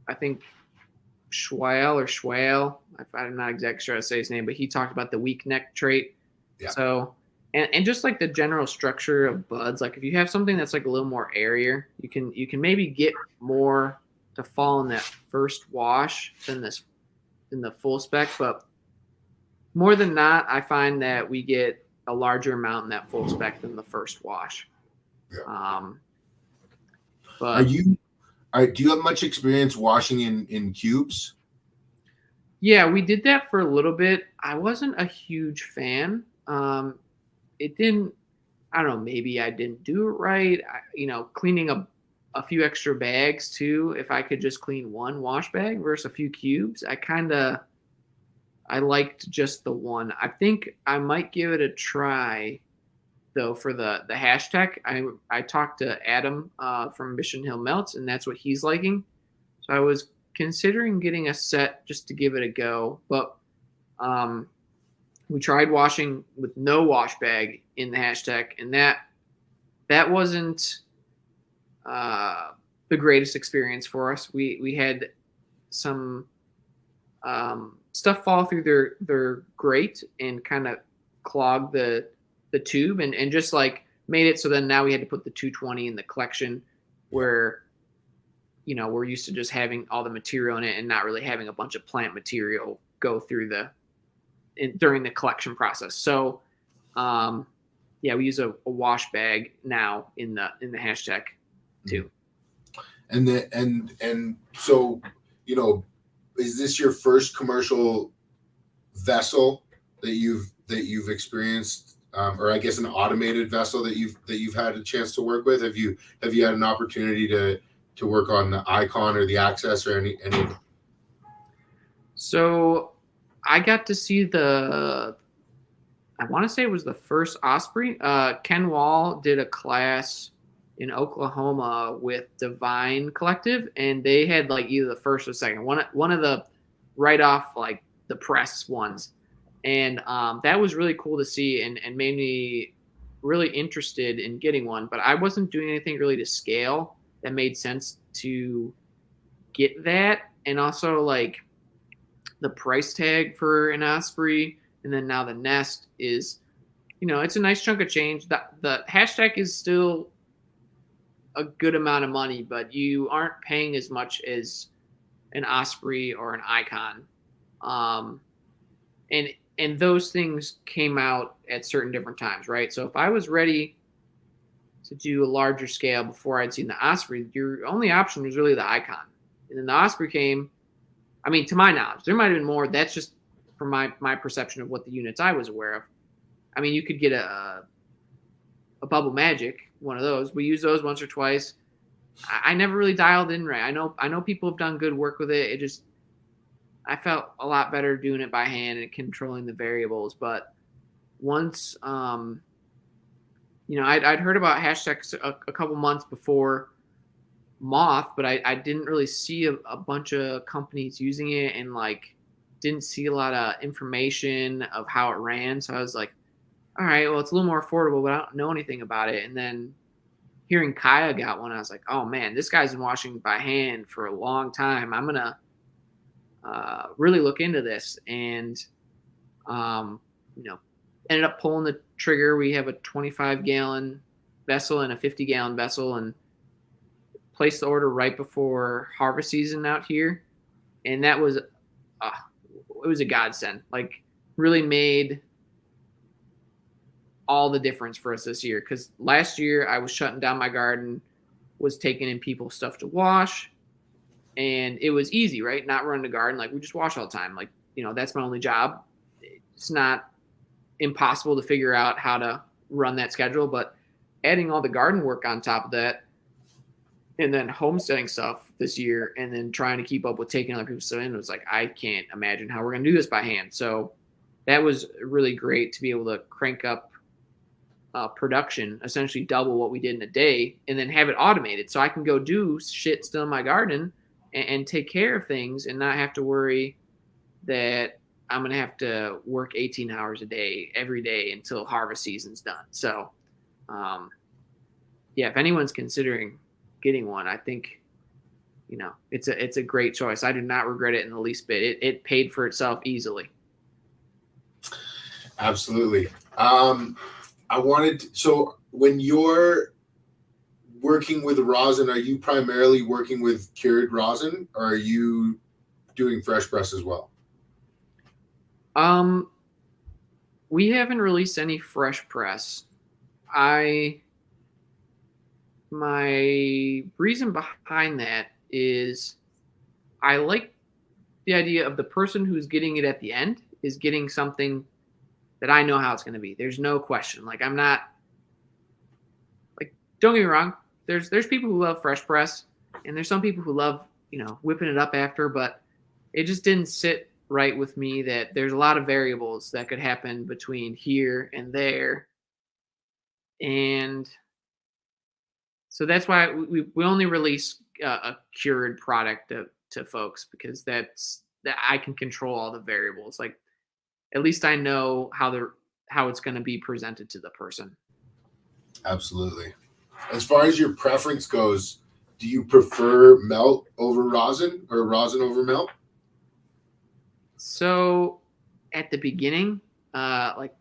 I think Schwale, I'm not exactly sure how to say his name, but he talked about the weak neck trait. Yeah. So, and just like the general structure of buds, like if you have something that's like a little more airier, you can maybe get more to fall in that first wash than the full spec. But more than not, I find that we get a larger amount in that full spec than the first wash. Yeah. But do you have much experience washing in cubes? Yeah, we did that for a little bit. I wasn't a huge fan. It didn't, I don't know, maybe I didn't do it right. Cleaning a few extra bags too. If I could just clean one wash bag versus a few cubes, I liked just the one. I think I might give it a try though for the hashtag. I talked to Adam from Mission Hill Melts, and that's what he's liking. So I was considering getting a set just to give it a go, but we tried washing with no wash bag in the hashtag, and that wasn't the greatest experience for us. We had some stuff fall through their grate and kind of clog the tube and just like made it so then now we had to put the 220 in the collection where we're used to just having all the material in it and not really having a bunch of plant material go through during the collection process. So we use a wash bag now in the hashtag too. And so is this your first commercial vessel that you've experienced, or I guess an automated vessel that you've had a chance to work with? Have you had an opportunity to work on the Icon or the Access or any? So I got to see I want to say it was the first Osprey. Ken Wall did a class in Oklahoma with Divine Collective, and they had like either the first or second one of the right off like the press ones, and that was really cool to see and made me really interested in getting one. But I wasn't doing anything really to scale that made sense to get that, and also like the price tag for an Osprey, and then now the Nest is, it's a nice chunk of change. The hashtag is still a good amount of money, but you aren't paying as much as an Osprey or an Icon. Um, and and those things came out at certain different times, right? So if I was ready to do a larger scale before I'd seen the Osprey, your only option was really the Icon. And then the Osprey came. I mean, to my knowledge, there might have been more. That's just from my perception of what the units I was aware of. I mean, you could get a Bubble Magic, one of those. We used those once or twice. I never really dialed in right. I know people have done good work with it. It just I felt a lot better doing it by hand and controlling the variables. But once I'd heard about hashtags a couple months before Moth, but I didn't really see a bunch of companies using it, and like didn't see a lot of information of how it ran. So I was like, all right, well, it's a little more affordable, but I don't know anything about it. And then hearing Kaya got one, I was like, oh man, this guy's been washing by hand for a long time. I'm gonna really look into this, and um, you know, ended up pulling the trigger. We have a 25-gallon vessel and a 50-gallon vessel, and placed the order right before harvest season out here, and that was it was a godsend. Like, really made all the difference for us this year, because last year I was shutting down my garden, was taking in people's stuff to wash, and it was easy, right? Not running the garden, like we just wash all the time. Like, that's my only job. It's not impossible to figure out how to run that schedule, but adding all the garden work on top of that, and then homesteading stuff this year, and then trying to keep up with taking other people's stuff in, it was like, I can't imagine how we're going to do this by hand. So that was really great to be able to crank up production, essentially double what we did in a day, and then have it automated so I can go do shit still in my garden and take care of things and not have to worry that I'm going to have to work 18 hours a day every day until harvest season's done. So, yeah, if anyone's considering getting one, I think, it's a great choice. I do not regret it in the least bit. It paid for itself easily. Absolutely. So when you're working with rosin, are you primarily working with cured rosin, or are you doing fresh press as well? We haven't released any fresh press. My reason behind that is I like the idea of the person who's getting it at the end is getting something that I know how it's going to be. There's no question. Like, I'm not, like, don't get me wrong. There's people who love fresh press, and there's some people who love, whipping it up after, but it just didn't sit right with me that there's a lot of variables that could happen between here and there. And so that's why we only release a cured product to folks, because that I can control all the variables. Like, at least I know how it's going to be presented to the person. Absolutely. As far as your preference goes, do you prefer melt over rosin or rosin over melt? So at the beginning, like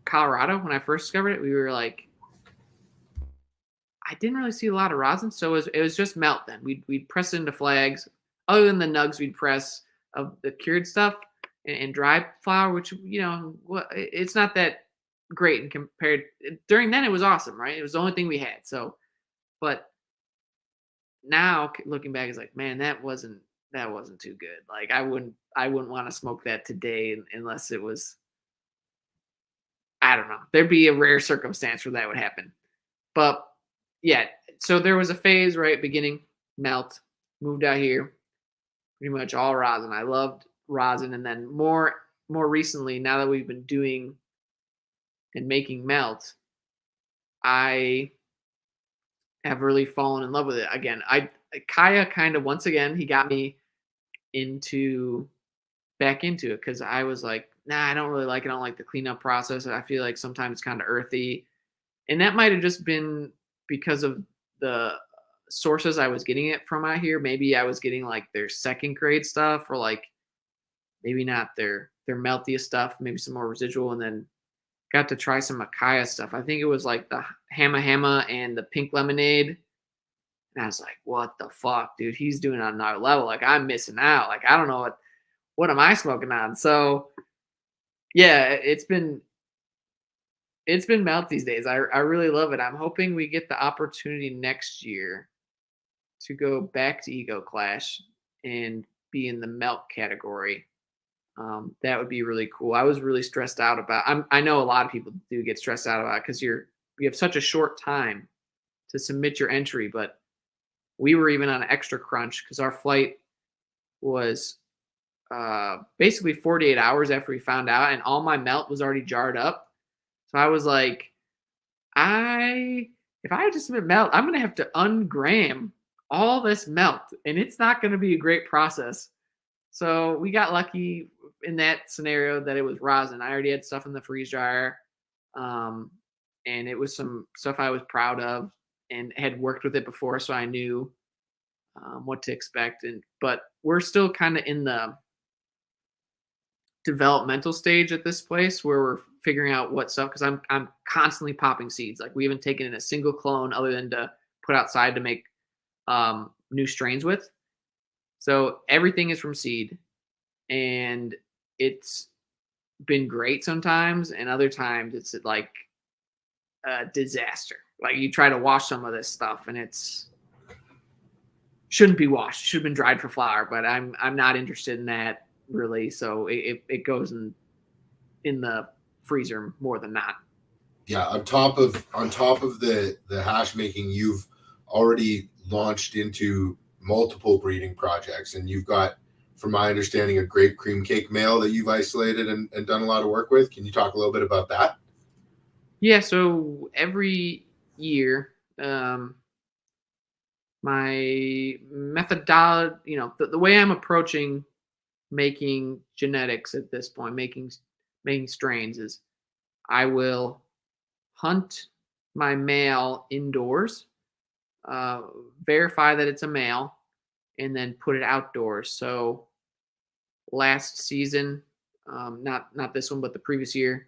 Colorado, when I first discovered it, we were like, I didn't really see a lot of rosin, so it was just melt. Then we'd press it into flags. Other than the nugs, we'd press of the cured stuff and dry flour, which it's not that great and compared. During then, it was awesome, right? It was the only thing we had. So, but now looking back, it's like, man, that wasn't too good. Like, I wouldn't want to smoke that today unless it was, I don't know. There'd be a rare circumstance where that would happen. But yeah, so there was a phase right beginning, melt, moved out here, pretty much all rosin. I loved rosin, and then more recently, now that we've been doing and making melt, I have really fallen in love with it again. Kaya kind of, once again, he got me into back into it because I was like, nah, I don't really like it. I don't like the cleanup process. I feel like sometimes it's kind of earthy. And that might have just been because of the sources I was getting it from out here. Maybe I was getting like their second grade stuff, or like maybe not their meltiest stuff, maybe some more residual, and then got to try some Akaya stuff. I think it was like the Hama Hama and the pink lemonade. And I was like, what the fuck, dude? He's doing it on another level. Like, I'm missing out. Like, I don't know what am I smoking on? So yeah, it's been melt these days. I really love it. I'm hoping we get the opportunity next year to go back to Ego Clash and be in the melt category. That would be really cool. I was really stressed out about. I know a lot of people do get stressed out about because you have such a short time to submit your entry, but we were even on an extra crunch because our flight was basically 48 hours after we found out, and all my melt was already jarred up. So I was like, if I had to submit melt, I'm gonna have to ungram all this melt, and it's not gonna be a great process. So we got lucky in that scenario that it was rosin. I already had stuff in the freeze dryer, um, and it was some stuff I was proud of and had worked with it before, so I knew what to expect. But we're still kind of in the developmental stage at this place where we're figuring out what stuff, because I'm constantly popping seeds. Like, we haven't taken in a single clone other than to put outside to make new strains with. So everything is from seed, and it's been great sometimes, and other times it's like a disaster. Like, you try to wash some of this stuff, and it's shouldn't be washed. It should have been dried for flour, but I'm not interested in that really. So it goes in the freezer more than not. Yeah, on top of the hash making, you've already launched into multiple breeding projects, and you've got, from my understanding, a grape cream cake male that you've isolated and done a lot of work with. Can you talk a little bit about that? Yeah, so every year, my methodology, the way I'm approaching making genetics at this point, making strains, is I will hunt my male indoors, uh, verify that it's a male, and then put it outdoors. So last season, not this one, but the previous year,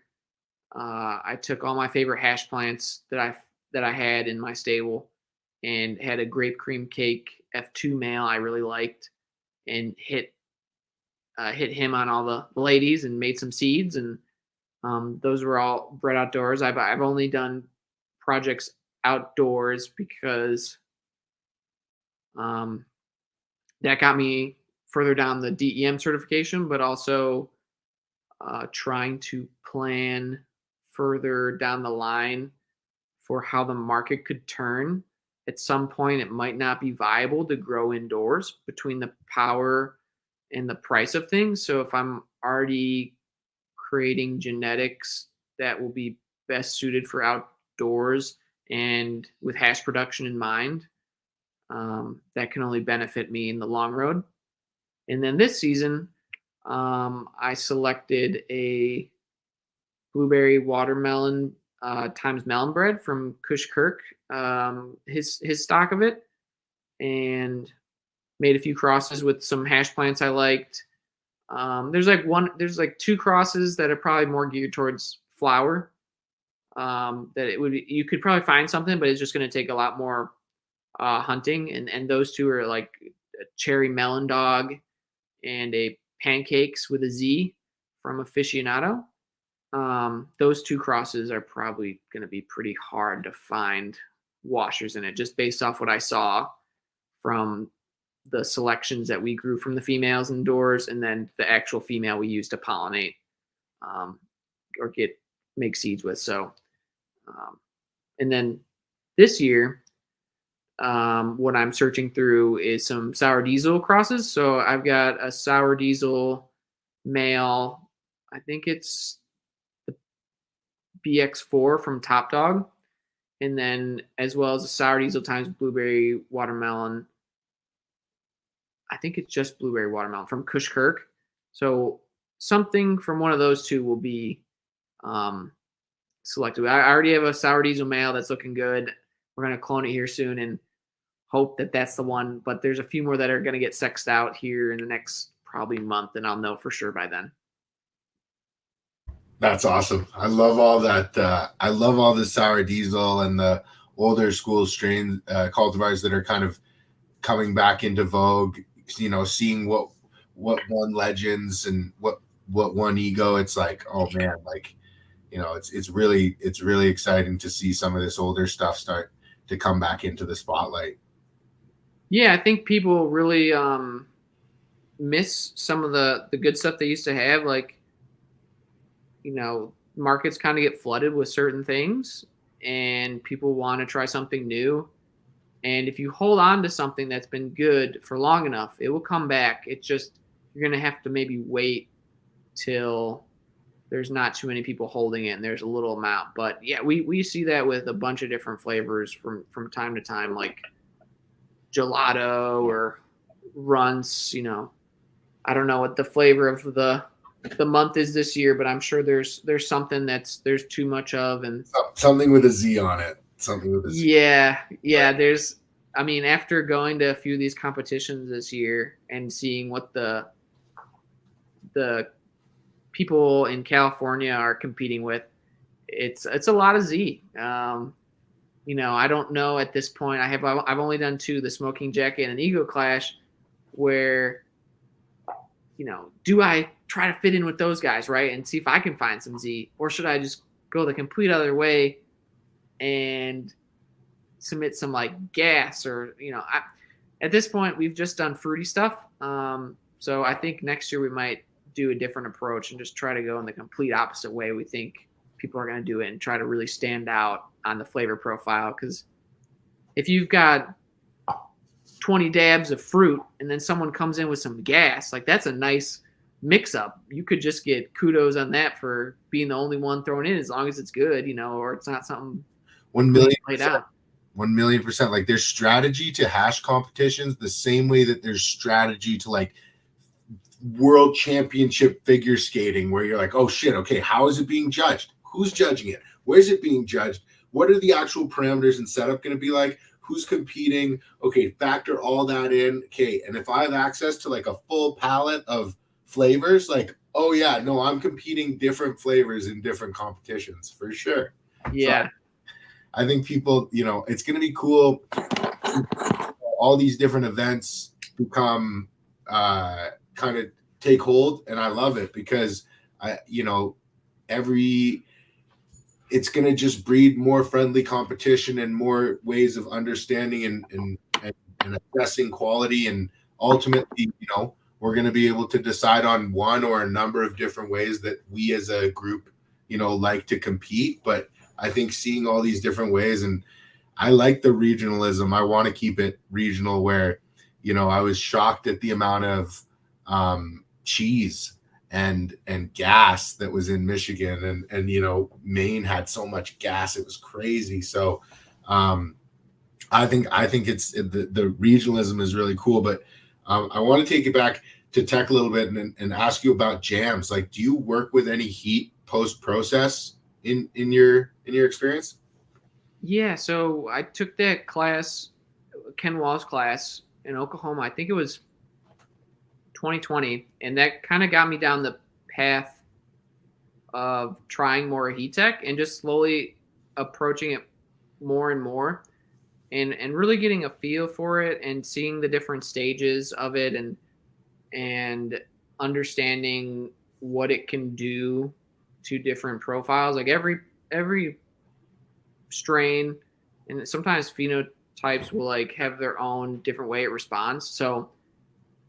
I took all my favorite hash plants that I had in my stable, and had a grape cream cake F2 male I really liked, and hit him on all the ladies and made some seeds, and those were all bred outdoors. I've only done projects outdoors because um, that got me further down the DEM certification, but also trying to plan further down the line for how the market could turn. At some point, it might not be viable to grow indoors between the power and the price of things. So if I'm already creating genetics that will be best suited for outdoors and with hash production in mind, that can only benefit me in the long road. And then this season, I selected a blueberry watermelon times melon bread from Kush Kirk, his stock of it, and made a few crosses with some hash plants I liked. There's like two crosses that are probably more geared towards flower. You could probably find something, but it's just going to take a lot more hunting. And those two are like a cherry melon dog and a pancakes with a Z from Aficionado. Those two crosses are probably going to be pretty hard to find washers in it, just based off what I saw from the selections that we grew from the females indoors, and then the actual female we used to pollinate or make seeds with. So, and then this year, what I'm searching through is some sour diesel crosses. So I've got a sour diesel male. I think it's the BX4 from Top Dog, and then as well as a sour diesel times blueberry watermelon. I think it's just blueberry watermelon from Kush Kirk. So something from one of those two will be um, selected. I already have a sour diesel male that's looking good. We're gonna clone it here soon and hope that that's the one. But there's a few more that are gonna get sexed out here in the next probably month, and I'll know for sure by then. That's awesome. I love all that. I love all the sour diesel and the older school strain cultivars that are kind of coming back into vogue. You know, seeing what won legends and what won ego. It's like, oh man, like, you know, it's really exciting to see some of this older stuff start to come back into the spotlight. Yeah, I think people really miss some of the good stuff they used to have. Like, markets kind of get flooded with certain things, and people want to try something new. And if you hold on to something that's been good for long enough, it will come back. It's just you're gonna have to maybe wait till there's not too many people holding it and there's a little amount. But yeah, we see that with a bunch of different flavors from time to time, like gelato or runts. I don't know what the flavor of the month is this year, but I'm sure there's something there's too much of, and something with a Z on it. Something with a Z. Yeah. There's, after going to a few of these competitions this year and seeing what the people in California are competing with, it's a lot of Z. I don't know at this point. I've only done two, the Smoking Jacket and Ego Clash, where do I try to fit in with those guys, right, and see if I can find some Z, or should I just go the complete other way and submit some like gas, or at this point we've just done fruity stuff. So I think next year we might do a different approach and just try to go in the complete opposite way we think people are going to do it, and try to really stand out on the flavor profile. Because if you've got 20 dabs of fruit and then someone comes in with some gas, like that's a nice mix up. You could just get kudos on that for being the only one thrown in, as long as it's good, or it's not something 1,000,000%. 1,000,000%. Like, there's strategy to hash competitions the same way that there's strategy to like world championship figure skating, where you're like, oh shit, okay, how is it being judged? Who's judging it? Where's it being judged? What are the actual parameters and setup going to be like? Who's competing? Okay, factor all that in. Okay, and if I have access to like a full palette of flavors, like, oh yeah, no, I'm competing different flavors in different competitions for sure. Yeah. So I think people, it's going to be cool. All these different events become kind of take hold, and I love it because it's going to just breed more friendly competition and more ways of understanding and assessing quality. And ultimately, we're going to be able to decide on one or a number of different ways that we as a group, like to compete. But I think seeing all these different ways, and I like the regionalism. I want to keep it regional, where, I was shocked at the amount of cheese and gas that was in Michigan, and Maine had so much gas, it was crazy. So I think it's the regionalism is really cool. But I want to take it back to tech a little bit and ask you about jams. Like, do you work with any heat post process in your experience? Yeah, so I took that class, Ken Wall's class in Oklahoma. I think it was 2020, and that kind of got me down the path of trying more heat tech and just slowly approaching it more and more, and really getting a feel for it and seeing the different stages of it, and understanding what it can do to different profiles. Like every strain, and sometimes phenotypes will like have their own different way it responds. So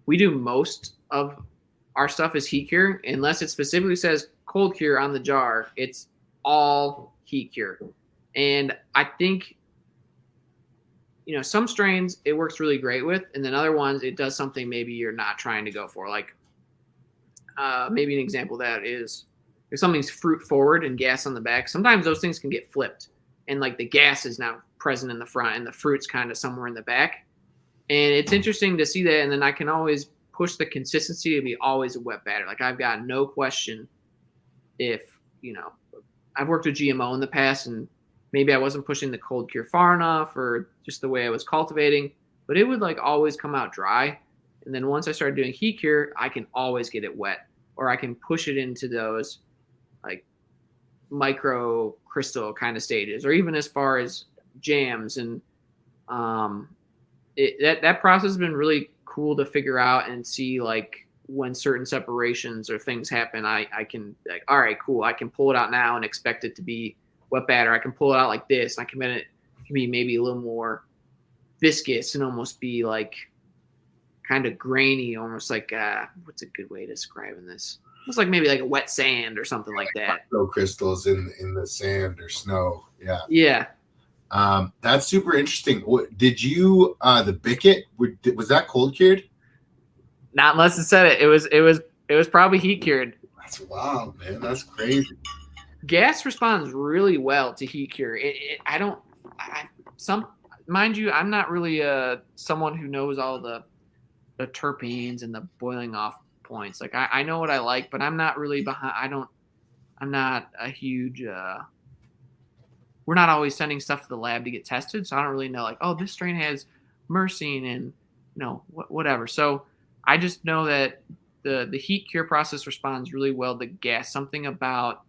we do most of our stuff is heat cure, unless it specifically says cold cure on the jar. It's all heat cure. And I think, some strains it works really great with, and then other ones it does something maybe you're not trying to go for. Like maybe an example of that is if something's fruit forward and gas on the back, sometimes those things can get flipped, and like the gas is now present in the front and the fruit's kind of somewhere in the back. And it's interesting to see that. And then I can always push the consistency to be always a wet batter. Like I've got no question if, I've worked with GMO in the past and maybe I wasn't pushing the cold cure far enough or just the way I was cultivating, but it would like always come out dry. And then once I started doing heat cure, I can always get it wet, or I can push it into those like micro crystal kind of stages, or even as far as jams. And that process has been really cool to figure out and see, like when certain separations or things happen, I can like, all right, cool, I can pull it out now and expect it to be wet batter. I can pull it out like this, and I can it can be maybe a little more viscous and almost be like kind of grainy, almost like what's a good way of describing this? It's like maybe like a wet sand or something like that. No crystals in the sand or snow. Yeah. Yeah. That's super interesting. What did you the Bicket, was that cold cured? Not unless it said it. It was probably heat cured. That's wild, man. That's crazy. Gas responds really well to heat cure. Mind you, I'm not really someone who knows all the terpenes and the boiling off points. Like I know what I like, but I'm not really behind. I'm not a huge. We're not always sending stuff to the lab to get tested, so I don't really know. Like, oh, this strain has myrcene and whatever. So I just know that the heat cure process responds really well to gas. Something about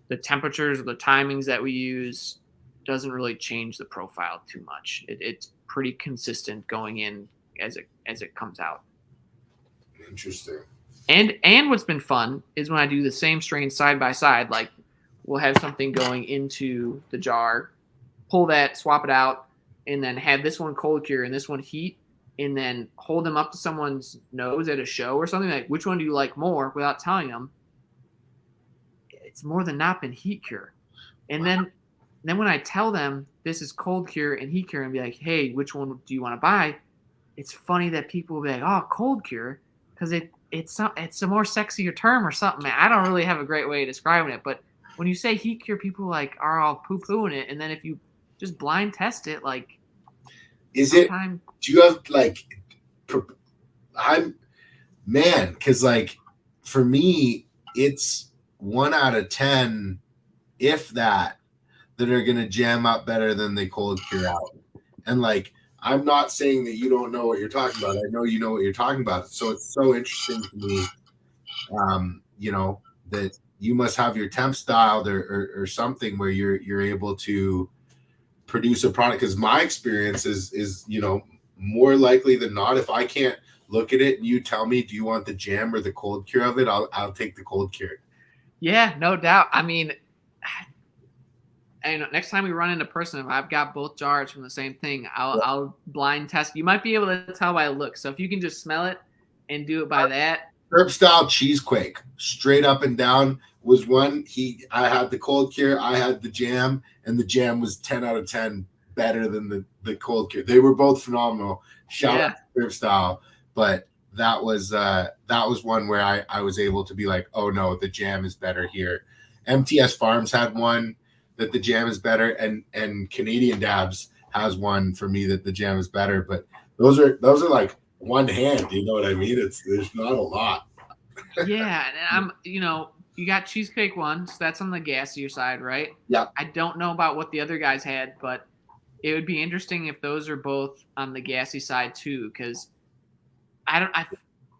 the temperatures or the timings that we use doesn't really change the profile too much. It's pretty consistent going in as it comes out. Interesting. And what's been fun is when I do the same strain side by side, like we'll have something going into the jar, pull that, swap it out, and then have this one cold cure and this one heat, and then hold them up to someone's nose at a show or something, like, which one do you like more, without telling them. It's more than not been heat cure. And then when I tell them this is cold cure and heat cure and be like, hey, which one do you want to buy? It's funny that people will be like, oh, cold cure, because it's a more sexier term or something, man. I don't really have a great way of describing it, but when you say heat cure, people like are all poo-pooing it, and then if you just blind test it, like, do you have like, because like for me, it's 1 out of 10, if that are gonna jam up better than they cold cure out. And like, I'm not saying that you don't know what you're talking about. I know you know what you're talking about. So it's so interesting to me, that you must have your temp styled or something where you're able to produce a product. Because my experience is more likely than not, if I can't look at it and you tell me, do you want the jam or the cold cure of it, I'll take the cold cure. Yeah, no doubt. I mean, and next time we run into person, if I've got both jars from the same thing, I'll blind test. You might be able to tell by the look. So if you can just smell it and do it by that. Herb style cheesequake, straight up and down, was one. I had the cold cure, I had the jam, and the jam was 10 out of 10 better than the cold cure. They were both phenomenal. Shout out to Herb style, but that was one where I was able to be like, oh no, the jam is better here. MTS Farms had one that the jam is better, and Canadian Dabs has one for me that the jam is better. But those are like one hand, you know what I mean? There's not a lot. Yeah, and you got cheesecake one, so that's on the gassier side, right? Yeah. I don't know about what the other guys had, but it would be interesting if those are both on the gassy side too, because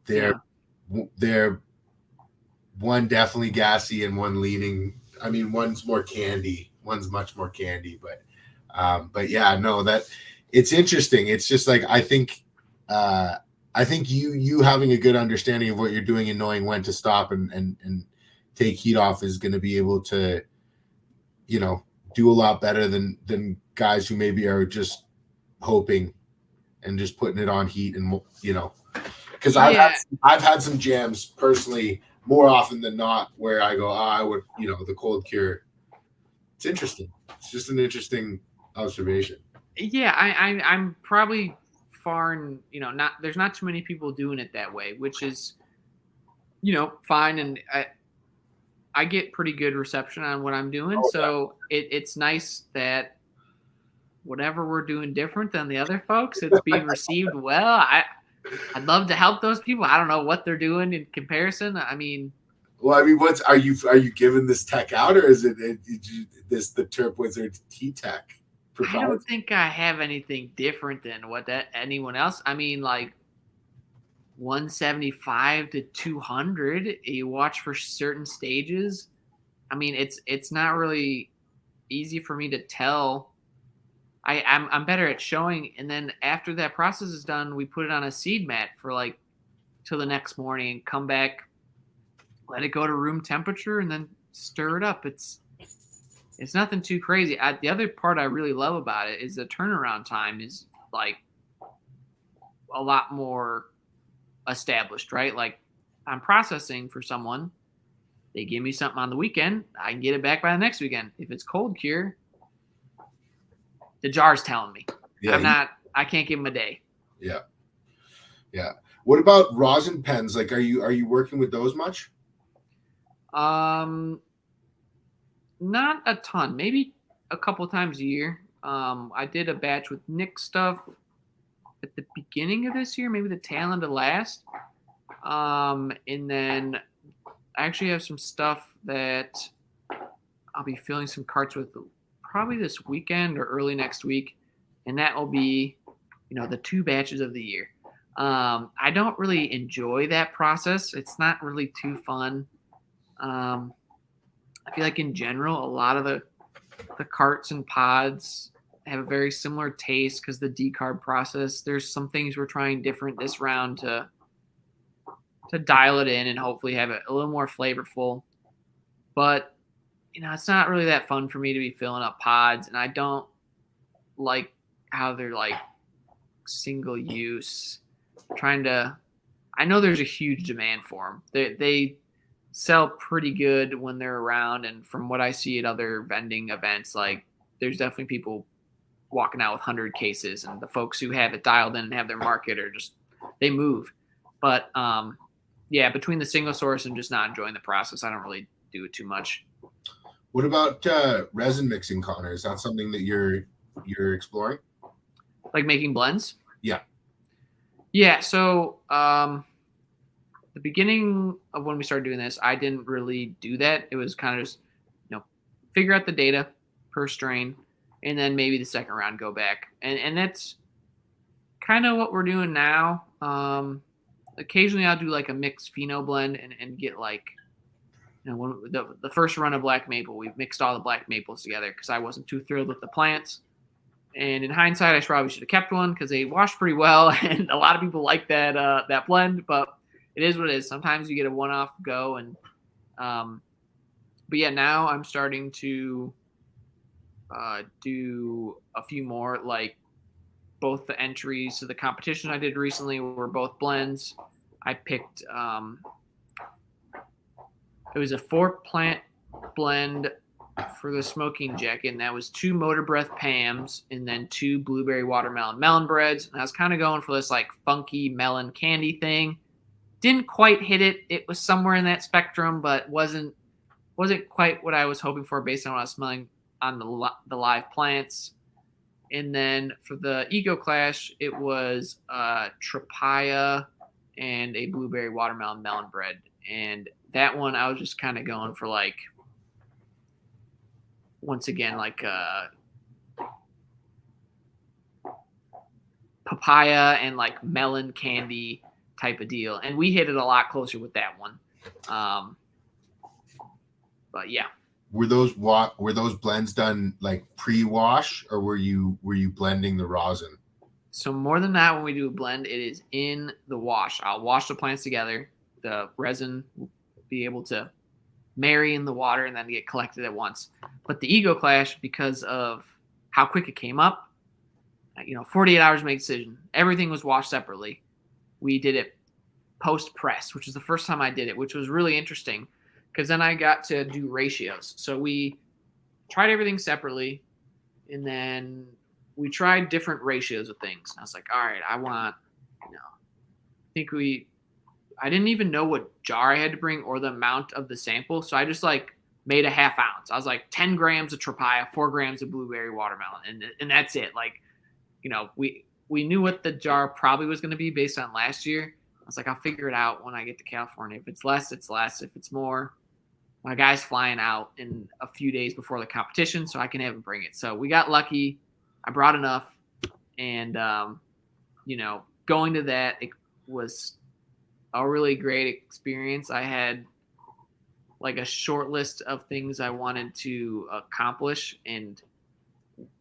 they're one definitely gassy and one leaning. I mean, one's more candy. One's much more candy, but yeah, no, that it's interesting. It's just like, I think you having a good understanding of what you're doing and knowing when to stop and take heat off is going to be able to, do a lot better than guys who maybe are just hoping and just putting it on heat and, because I've had some jams personally more often than not where I go, I would, the cold cure. It's interesting. It's just an interesting observation. Yeah, I'm probably far and there's not too many people doing it that way, which is fine. And I get pretty good reception on what I'm doing, Oh, so it's nice that whatever we're doing different than the other folks, it's being received well. I'd love to help those people. I don't know what they're doing in comparison. I mean, well, I mean, what's are you giving this tech out, or is this the Terp Wizard T Tech I provides? don't think I have anything different than what that anyone else. I mean, like 175 to 200, you watch for certain stages. I mean, it's not really easy for me to tell. I'm better at showing, and then after that process is done, we put it on a seed mat for like till the next morning and come back, let it go to room temperature, and then stir it up. It's nothing too crazy. The other part I really love about it is the turnaround time is like a lot more established, right? Like I'm processing for someone, they give me something on the weekend, I can get it back by the next weekend. If it's cold cure, the jar's telling me. Yeah, I can't give them a day. yeah, yeah. What about rosin pens? Like, are you working with those much? Um, Not a ton, maybe a couple times a year. I did a batch with Nick stuff at the beginning of this year, maybe the tail end of last. And then I actually have some stuff that I'll be filling some carts with probably this weekend or early next week, and that will be, the two batches of the year. I don't really enjoy that process. It's not really too fun. Um, I feel like in general, a lot of the carts and pods have a very similar taste because the decarb process. There's some things we're trying different this round to dial it in and hopefully have it a little more flavorful. But it's not really that fun for me to be filling up pods, and I don't like how they're like single use. Trying to, I know there's a huge demand for them. They sell pretty good when they're around, and from what I see at other vending events, like there's definitely people walking out with 100 cases, and the folks who have it dialed in and have their market are just they move. But yeah, between the single source and just not enjoying the process, I don't really do it too much. What about resin mixing, Connor? Is that something that you're exploring? Like making blends. Yeah. Yeah, so the beginning of when we started doing this, I didn't really do that. It was kind of just, figure out the data per strain, and then maybe the second round go back. And that's kind of what we're doing now. Occasionally I'll do like a mixed pheno blend and get like, when the first run of black maple, we mixed all the black maples together because I wasn't too thrilled with the plants. And in hindsight, I probably should have kept one because they washed pretty well, and a lot of people like that blend. But it is what it is. Sometimes you get a one-off go, and but yeah, now I'm starting to do a few more. Like both the entries to the competition I did recently were both blends. I picked it was a 4-plant blend for the smoking jacket, and that was 2 motor breath Pams and then 2 blueberry watermelon melon breads. And I was kind of going for this like funky melon candy thing. Didn't quite hit it. It was somewhere in that spectrum, but wasn't quite what I was hoping for based on what I was smelling on the live plants. And then for the Eco Clash, it was Trapaya and a blueberry watermelon melon bread. And that one, I was just kind of going for like, once again, like papaya and like melon candy type of deal. And we hit it a lot closer with that one. But yeah. Were those blends done like pre-wash, or were you blending the rosin? So more than that, when we do a blend, it is in the wash. I'll wash the plants together. The resin will be able to marry in the water and then get collected at once. But the Ego Clash, because of how quick it came up, 48 hours to make a decision. Everything was washed separately. We did it post-press, which was the first time I did it, which was really interesting because then I got to do ratios. So we tried everything separately, and then we tried different ratios of things. And I was like, all right, I want, I didn't even know what jar I had to bring or the amount of the sample. So I just like made a half ounce. I was like 10 grams of Tropaya, 4 grams of blueberry watermelon. And that's it. Like, we knew what the jar probably was going to be based on last year. I was like, I'll figure it out when I get to California. If it's less, it's less. If it's more, my guy's flying out in a few days before the competition, so I can have him bring it. So we got lucky. I brought enough. And, going to that, it was a really great experience. I had like a short list of things I wanted to accomplish. And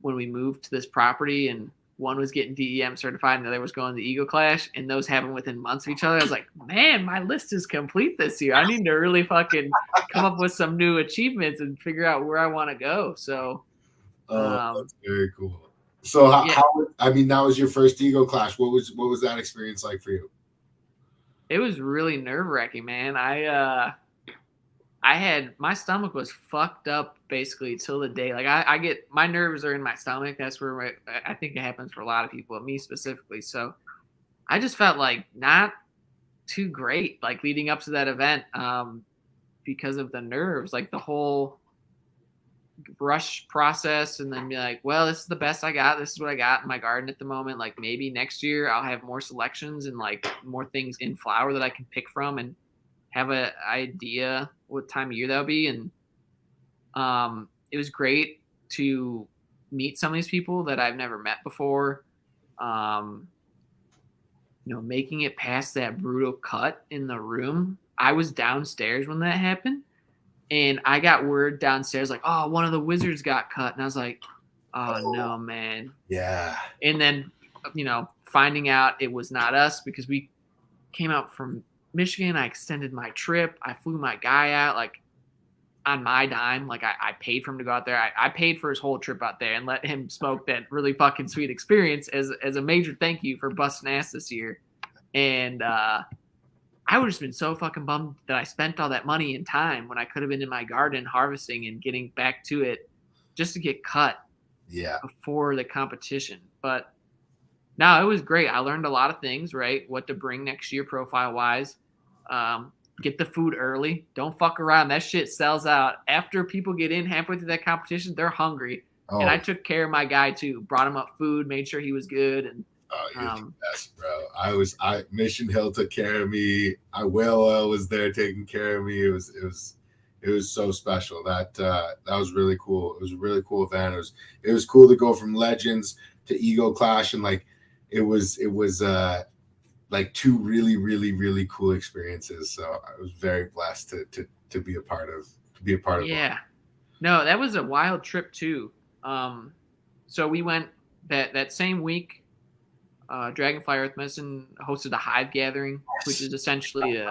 when we moved to this property, and one was getting DEM certified and the other was going to the Eagle Clash, and those happened within months of each other, I was like, man, my list is complete this year. I need to really fucking come up with some new achievements and figure out where I want to go. So that's very cool. So that was your first Eagle Clash. What was that experience like for you? It was really nerve-wracking, man. I had, my stomach was fucked up basically till the day. Like I get, my nerves are in my stomach. That's where I think it happens for a lot of people, me specifically. So I just felt like not too great, like leading up to that event, because of the nerves, like the whole rush process, and then be like, well, this is the best I got. This is what I got in my garden at the moment. Like maybe next year I'll have more selections and like more things in flower that I can pick from and have an idea what time of year that'll be. And it was great to meet some of these people that I've never met before. Making it past that brutal cut in the room. I was downstairs when that happened, and I got word downstairs like, oh, one of the wizards got cut. And I was like, oh no, man. Yeah. And then, finding out it was not us because we came out from Michigan. I extended my trip. I flew my guy out like on my dime. Like I paid for him to go out there. I paid for his whole trip out there and let him smoke that really fucking sweet experience as a major thank you for busting ass this year. And I would have just been so fucking bummed that I spent all that money and time when I could have been in my garden harvesting and getting back to it just to get cut before the competition. But no, it was great. I learned a lot of things, right? What to bring next year profile-wise. Get the food early. Don't fuck around. That shit sells out. After people get in halfway through that competition, they're hungry. Oh. And I took care of my guy too. Brought him up food, made sure he was good. And you're the best, bro. Mission Hill took care of me. Whale Oil was there taking care of me. It was so special. That was really cool. It was a really cool event. It was cool to go from Legends to Eagle Clash, and like it was like two really, really, really cool experiences. So I was very blessed to be a part of. Yeah. No, that was a wild trip too. So we went that same week. Dragonfly Earth Medicine hosted a hive gathering, which is essentially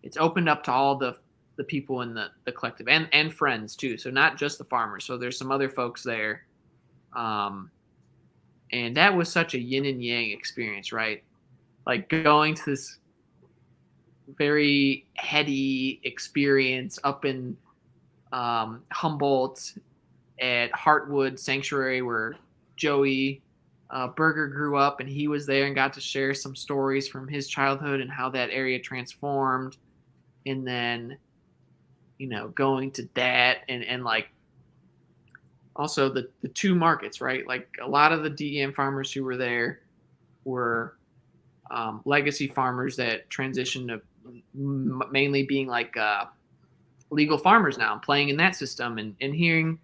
it's opened up to all the people in the collective and friends too. So not just the farmers. So there's some other folks there. And that was such a yin and yang experience, right? Like going to this very heady experience up in Humboldt at Heartwood Sanctuary where Joey Berger grew up, and he was there and got to share some stories from his childhood and how that area transformed. And then, going to that and like also the two markets, right? Like a lot of the DEM farmers who were there were legacy farmers that transitioned to mainly being like legal farmers now, playing in that system and hearing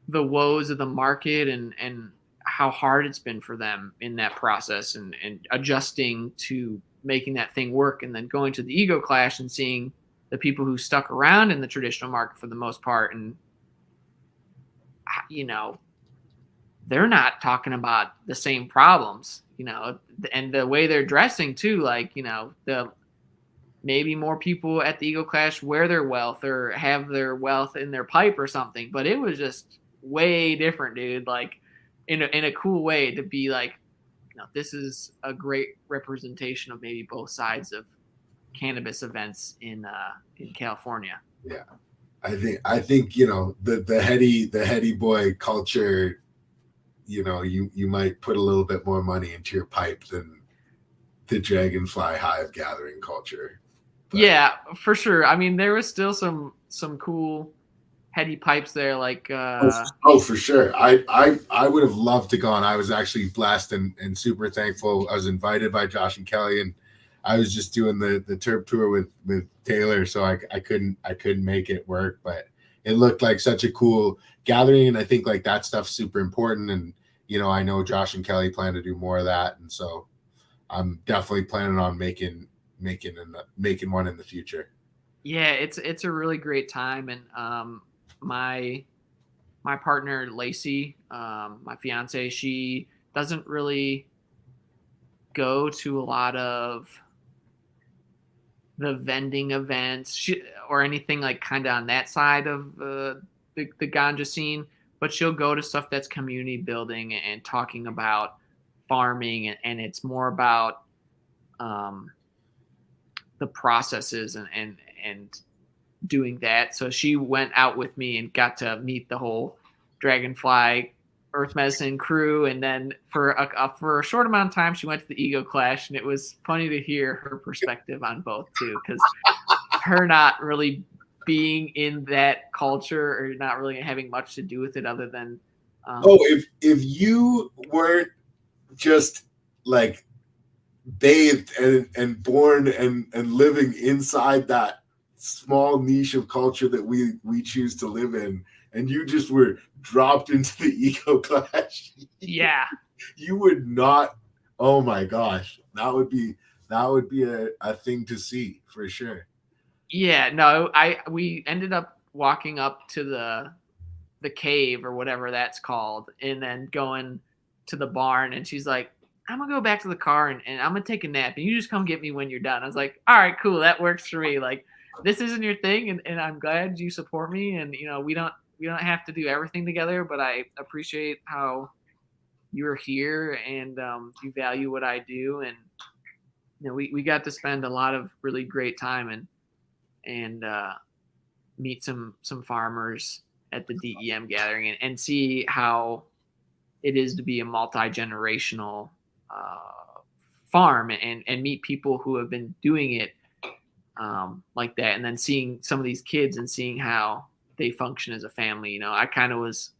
the woes of the market and how hard it's been for them in that process and adjusting to making that thing work, and then going to the Ego Clash and seeing the people who stuck around in the traditional market for the most part. And, they're not talking about the same problems, and the way they're dressing too, like, the maybe more people at the Ego Clash wear their wealth or have their wealth in their pipe or something, but it was just way different, dude. Like, in a cool way to be like, this is a great representation of maybe both sides of cannabis events in California. Yeah. I think the heady boy culture, you might put a little bit more money into your pipe than the dragonfly hive gathering culture. But, yeah, for sure. I mean, there was still some cool heady pipes there, like for sure. I would have loved to gone. I was actually blessed and super thankful. I was invited by Josh and Kelly, and I was just doing the Terp tour with Taylor, so I couldn't make it work, but it looked like such a cool gathering, and I think like that stuff's super important. And I know Josh and Kelly plan to do more of that, and so I'm definitely planning on making one in the future. yeah, it's a really great time, and my partner Lacey, my fiance, she doesn't really go to a lot of the vending events or anything like kind of on that side of the ganja scene, but she'll go to stuff that's community building and talking about farming, and it's more about um, the processes and doing that. So she went out with me and got to meet the whole Dragonfly Earth Medicine crew, and then for a short amount of time, she went to the Ego Clash, and it was funny to hear her perspective on both too, because her not really being in that culture or not really having much to do with it other than if you weren't just like bathed and born and living inside that small niche of culture that we choose to live in, and you just were dropped into the Eco Clash, yeah, you would not. Oh my gosh, that would be a thing to see for sure. yeah. No, we ended up walking up to the cave or whatever that's called, and then going to the barn, and she's like, I'm gonna go back to the car and I'm gonna take a nap, and you just come get me when you're done. I was like, all right, cool, that works for me. Like, this isn't your thing, and I'm glad you support me, and we don't have to do everything together, but I appreciate how you're here, and you value what I do. And we got to spend a lot of really great time and meet some farmers at the DEM gathering, and see how it is to be a multi-generational farm, and meet people who have been doing it like that, and then seeing some of these kids and seeing how they function as a family. I kind of was,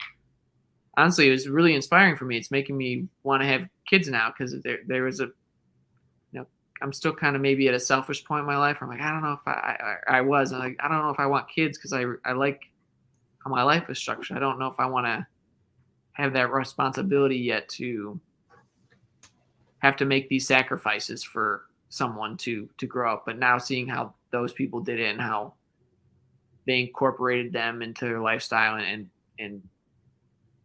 honestly, it was really inspiring for me. It's making me want to have kids now, because there was I'm still kind of maybe at a selfish point in my life where I'm like, I don't know if I'm like, I don't know if I want kids, because I like how my life is structured. I don't know if I want to have that responsibility yet to have to make these sacrifices for someone to grow up. But now seeing how those people did it and how they incorporated them into their lifestyle, and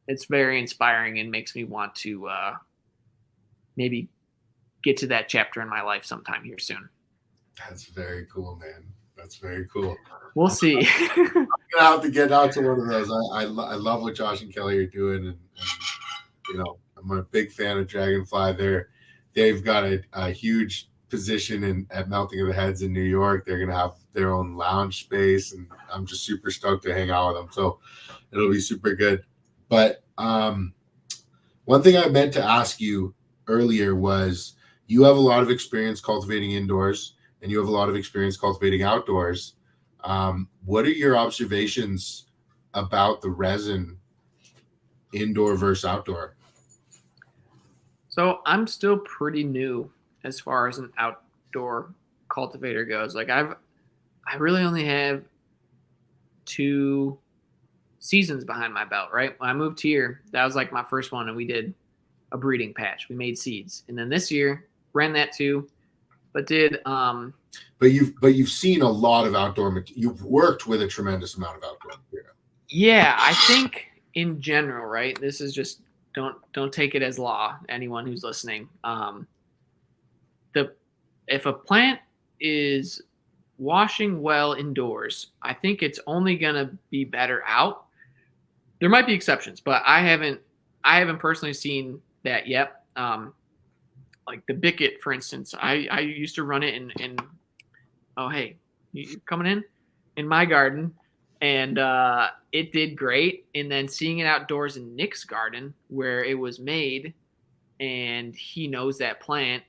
it's very inspiring and makes me want to maybe get to that chapter in my life sometime here soon. That's very cool, man. That's very cool. We'll see. I'm gonna have to get out to one of those. I love what Josh and Kelly are doing, and I'm a big fan of Dragonfly. They've got a huge position at Melting of the Heads in New York. They're gonna have their own lounge space, and I'm just super stoked to hang out with them. So it'll be super good. But one thing I meant to ask you earlier was, you have a lot of experience cultivating indoors, and you have a lot of experience cultivating outdoors. What are your observations about the resin indoor versus outdoor? So I'm still pretty new as far as an outdoor cultivator goes. Like, I really only have 2 seasons behind my belt, right? When I moved here, that was like my first one, and we did a breeding patch. We made seeds. And then this year, ran that too, but did But you've seen a lot of outdoor. You've worked with a tremendous amount of outdoor material. yeah, I think in general, right? This is just, don't take it as law, anyone who's listening. If a plant is washing well indoors, I think it's only gonna be better out. There might be exceptions, but I haven't personally seen that yet. Like the Bicket, for instance, I used to run it in oh, hey, you coming in my garden, and it did great. And then seeing it outdoors in Nick's garden where it was made, and he knows that plant,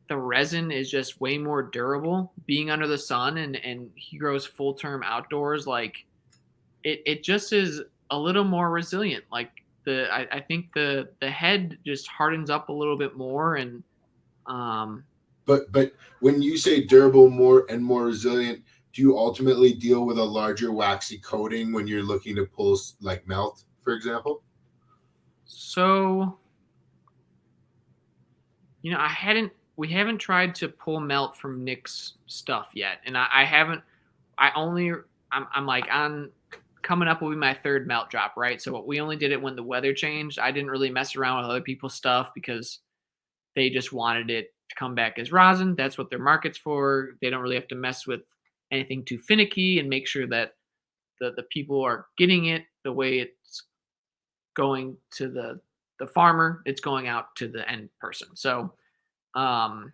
the resin is just way more durable being under the sun, and he grows full term outdoors. Like it just is a little more resilient. Like I think the head just hardens up a little bit more, and um But when you say durable, more and more resilient, do you ultimately deal with a larger waxy coating when you're looking to pull like melt, for example? so I hadn't we haven't tried to pull melt from Nick's stuff yet, and I haven't. I only I'm like on coming up will be my third melt drop, right? So we only did it when the weather changed. I didn't really mess around with other people's stuff because they just wanted it to come back as rosin. That's what their market's for. They don't really have to mess with anything too finicky and make sure that the people are getting it the way it's going to the farmer. It's going out to the end person. So um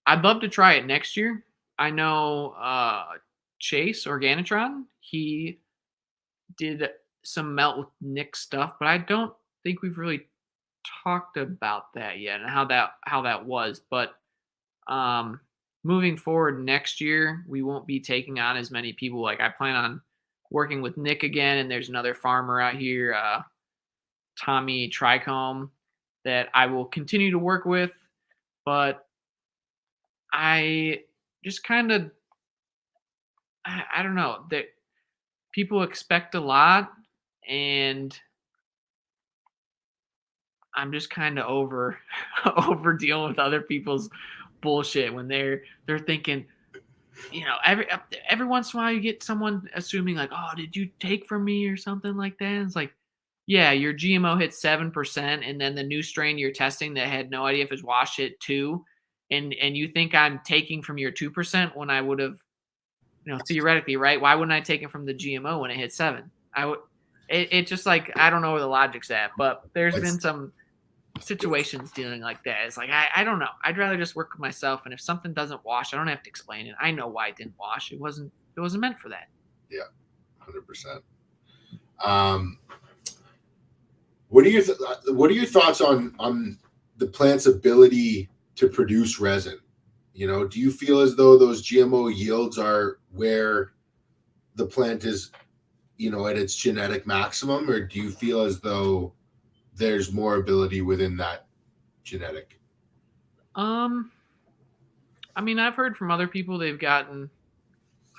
I'd love to try it next year. I know Chase Organitron, he did some melt with Nick stuff, but I don't think we've really talked about that yet and how that was. But um moving forward next year, we won't be taking on as many people. Like I plan on working with Nick again, and there's another farmer out here, Tommy Tricombe, that I will continue to work with, but I just kind of I don't know that people expect a lot, and I'm just kind of over over dealing with other people's bullshit when they're thinking, every once in a while you get someone assuming like, oh, did you take from me or something like that? And it's like, yeah, your GMO hit 7%, and then the new strain you're testing that had no idea if it's wash hit 2, and you think I'm taking from your 2% when I would have, theoretically, right? Why wouldn't I take it from the GMO when it hit 7? I would. It just like I don't know where the logic's at, but there's been That's some situations dealing like that. It's like I don't know. I'd rather just work with myself, and if something doesn't wash, I don't have to explain it. I know why it didn't wash. It wasn't meant for that. yeah, 100%. Um, what are your thoughts on the plant's ability to produce resin? Do you feel as though those GMO yields are where the plant is, at its genetic maximum, or do you feel as though there's more ability within that genetic? Um, I mean, I've heard from other people they've gotten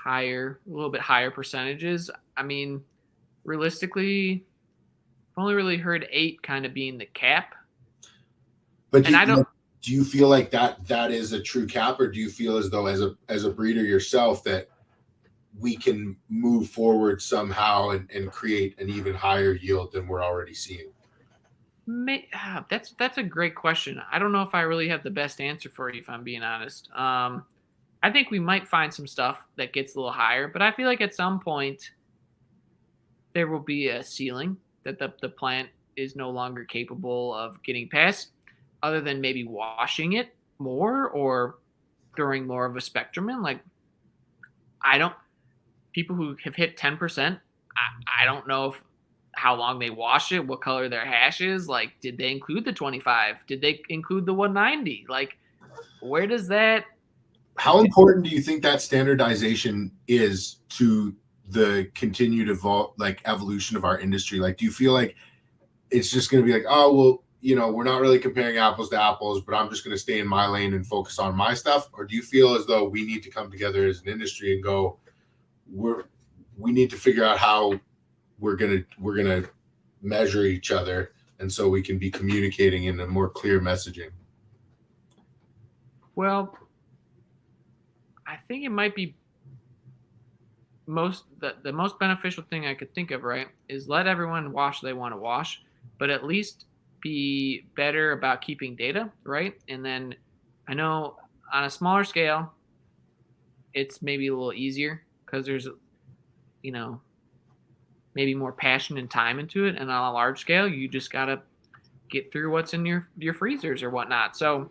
a little bit higher percentages. I mean, realistically, I've only really heard 8 kind of being the cap, But and I don't. do you feel like that is a true cap, or do you feel as though as a breeder yourself that we can move forward somehow and create an even higher yield than we're already seeing? That's a great question. I don't know if I really have the best answer for you, if I'm being honest. I think we might find some stuff that gets a little higher, but I feel like at some point there will be a ceiling that the plant is no longer capable of getting past, other than maybe washing it more or throwing more of a spectrum in. Like I don't people who have hit 10%, I don't know if how long they wash it, what color their hash is. Like, did they include the 25? Did they include the 190? Like, where does that How important do you think that standardization is to the continued evolution of our industry? Like, do you feel like it's just going to be like, oh, well, we're not really comparing apples to apples, but I'm just going to stay in my lane and focus on my stuff? Or do you feel as though we need to come together as an industry and go, we need to figure out how we're gonna measure each other, and so we can be communicating in a more clear messaging? well, I think it might be the most beneficial thing I could think of, right, is let everyone wash they want to wash, but at least be better about keeping data, right? And then I know on a smaller scale, it's maybe a little easier because there's, you know, maybe more passion and time into it. And on a large scale, you just gotta get through what's in your freezers or whatnot. So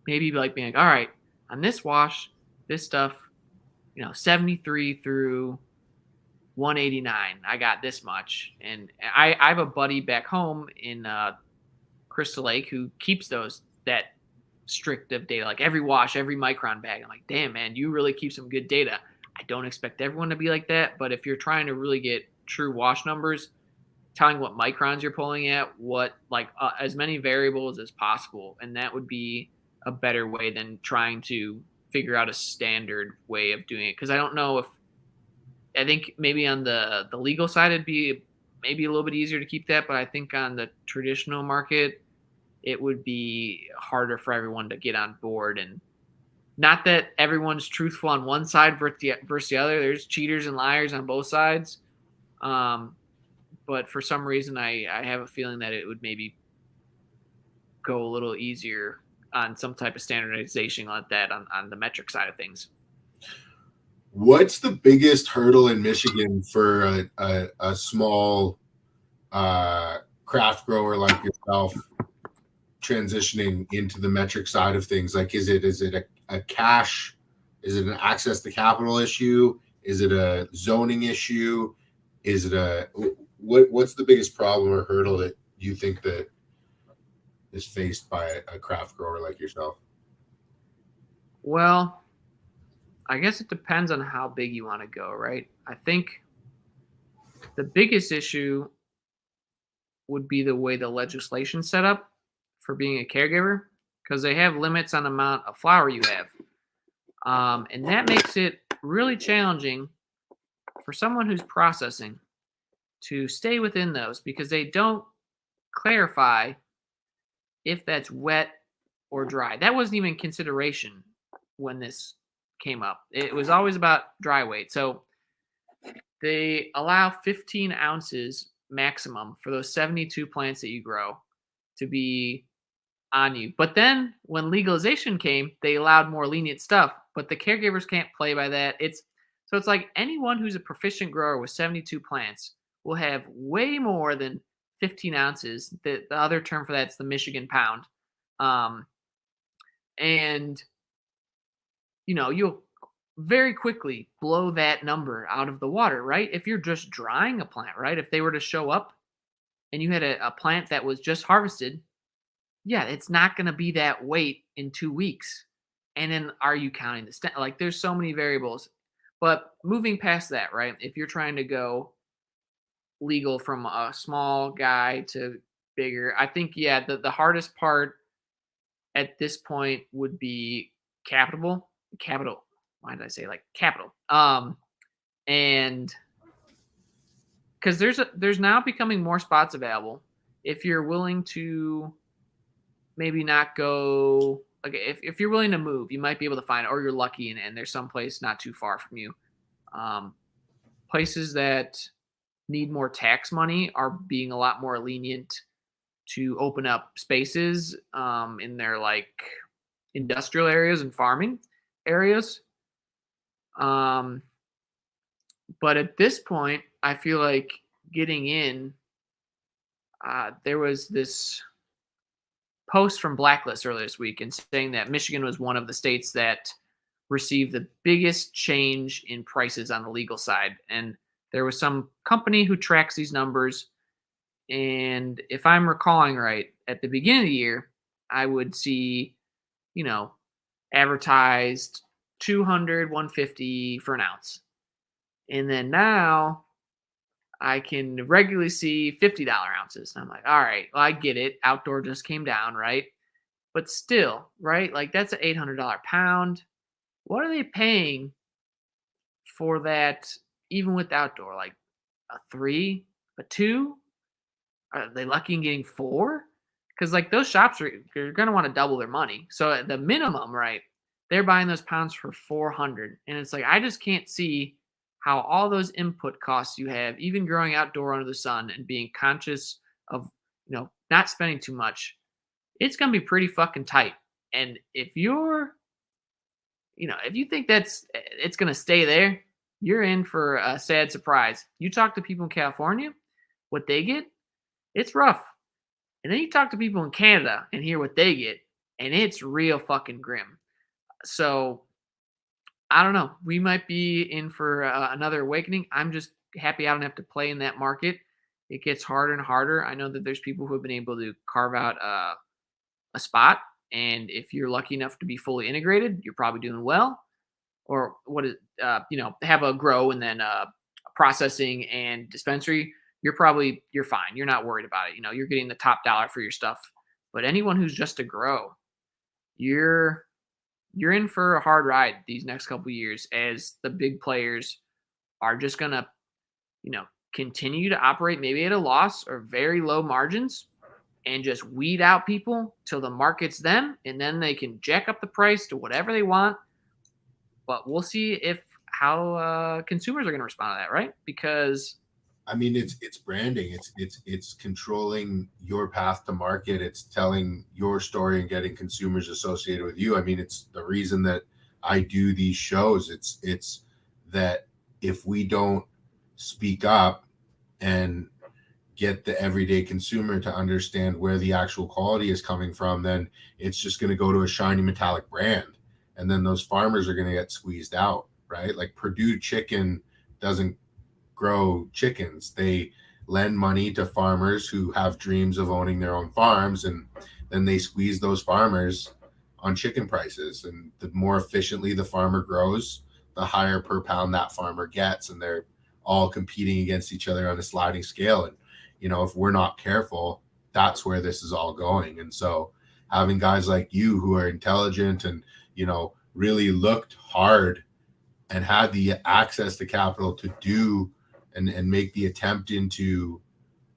maybe like being like, all right, on this wash, this stuff, 73 through 189, I got this much. And I have a buddy back home in Crystal Lake who keeps those that strict of data, like every wash, every micron bag. I'm like, damn, man, you really keep some good data. I don't expect everyone to be like that, but if you're trying to really get true wash numbers, telling what microns you're pulling at, what like as many variables as possible, and that would be a better way than trying to figure out a standard way of doing it. Because I don't know if I think maybe on the legal side it'd be maybe a little bit easier to keep that, but I think on the traditional market it would be harder for everyone to get on board. And not that everyone's truthful on one side versus the other. There's cheaters and liars on both sides. Um, but for some reason, I have a feeling that it would maybe go a little easier on some type of standardization like that on the metric side of things. What's the biggest hurdle in Michigan for a small craft grower like yourself transitioning into the metric side of things? Like, is it a cash? Is it an access to capital issue? Is it a zoning issue? Is it what's the biggest problem or hurdle that you think that is faced by a craft grower like yourself? Well, I guess it depends on how big you want to go, right? I think the biggest issue would be the way the legislation's set up for being a caregiver, because they have limits on the amount of flour you have. And that makes it really challenging for someone who's processing to stay within those, because they don't clarify if that's wet or dry. That wasn't even consideration when this came up. It was always about dry weight. So they allow 15 ounces maximum for those 72 plants that you grow to be on you. But then when legalization came, they allowed more lenient stuff, but the caregivers can't play by that. It's like anyone who's a proficient grower with 72 plants will have way more than 15 ounces. The other term for that's the Michigan pound. And you'll very quickly blow that number out of the water, right? If you're just drying a plant, right? If they were to show up and you had a plant that was just harvested, yeah, it's not going to be that weight in 2 weeks. And then are you counting the like there's so many variables. But moving past that, right? If you're trying to go legal from a small guy to bigger, I think yeah, the hardest part at this point would be capital. Why did I say like capital? And because there's now becoming more spots available. If you're willing to maybe not go, like if you're willing to move, you might be able to find it, or you're lucky and there's some place not too far from you. Places that need more tax money are being a lot more lenient to open up spaces in their like industrial areas and farming areas. But at this point, I feel like getting in, there was this post from Blacklist earlier this week and saying that Michigan was one of the states that received the biggest change in prices on the legal side. And there was some company who tracks these numbers. And if I'm recalling right, at the beginning of the year, I would see, advertised 200, 150 for an ounce. And then now I can regularly see $50 ounces. And I'm like, all right, well, I get it. Outdoor just came down, right? But still, right? Like that's an $800 pound. What are they paying for that, even with outdoor? Like a 3, a 2? Are they lucky in getting 4? Because like those shops are going to want to double their money. So at the minimum, right, they're buying those pounds for 400. And it's like, I just can't see how all those input costs you have, even growing outdoor under the sun and being conscious of, not spending too much, it's going to be pretty fucking tight. And if you're, if you think it's going to stay there, you're in for a sad surprise. You talk to people in California, what they get, it's rough. And then you talk to people in Canada and hear what they get, and it's real fucking grim. So I don't know. We might be in for another awakening. I'm just happy I don't have to play in that market. It gets harder and harder. I know that there's people who have been able to carve out a spot And if you're lucky enough to be fully integrated, you're probably doing well. Or have a grow and then processing and dispensary, you're fine. You're not worried about it. You're getting the top dollar for your stuff. But anyone who's just a grow, you're you're in for a hard ride these next couple years, as the big players are just gonna, continue to operate maybe at a loss or very low margins and just weed out people till the market's them, and then they can jack up the price to whatever they want. But we'll see if how consumers are going to respond to that, right? Because I mean, it's branding. It's controlling your path to market. It's telling your story and getting consumers associated with you. I mean, it's the reason that I do these shows. It's that if we don't speak up and get the everyday consumer to understand where the actual quality is coming from, then it's just going to go to a shiny metallic brand, and then those farmers are going to get squeezed out, right? Like Purdue Chicken doesn't grow chickens. They lend money to farmers who have dreams of owning their own farms, and then they squeeze those farmers on chicken prices. And the more efficiently the farmer grows, the higher per pound that farmer gets, and they're all competing against each other on a sliding scale. And if we're not careful, that's where this is all going. And so having guys like you who are intelligent and really looked hard and had the access to capital to do and make the attempt into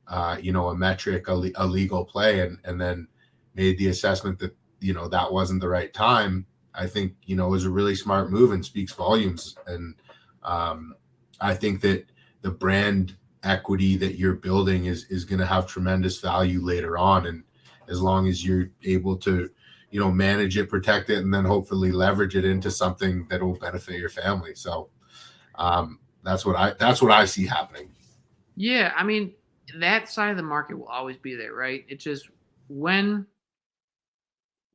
a metric, a legal play, and then made the assessment that that wasn't the right time, I think was a really smart move and speaks volumes. And I think that the brand equity that you're building is going to have tremendous value later on, and as long as you're able to manage it, protect it, and then hopefully leverage it into something that will benefit your family. So that's what I see happening. yeah, I mean, that side of the market will always be there, right? It's just, when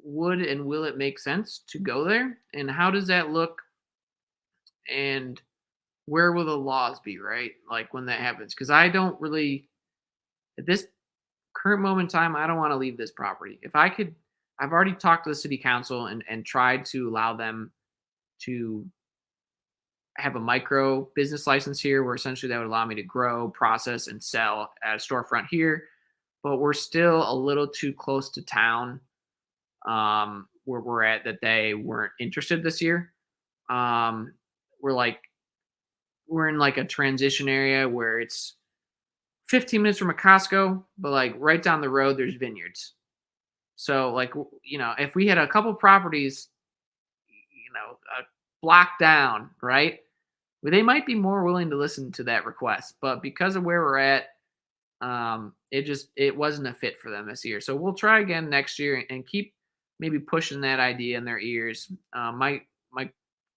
would and will it make sense to go there, and how does that look, and where will the laws be, right? Like when that happens, because I don't really, at this current moment in time, I don't want to leave this property. If I could, I've already talked to the city council and tried to allow them to have a micro business license here, where essentially that would allow me to grow, process, and sell at a storefront here. But we're still a little too close to town, where we're at, that they weren't interested this year. Um, we're in like a transition area where it's 15 minutes from a Costco, but like right down the road, there's vineyards. So like, if we had a couple properties, a block down, right? Well, they might be more willing to listen to that request, but because of where we're at, it wasn't a fit for them this year. So we'll try again next year and keep maybe pushing that idea in their ears. My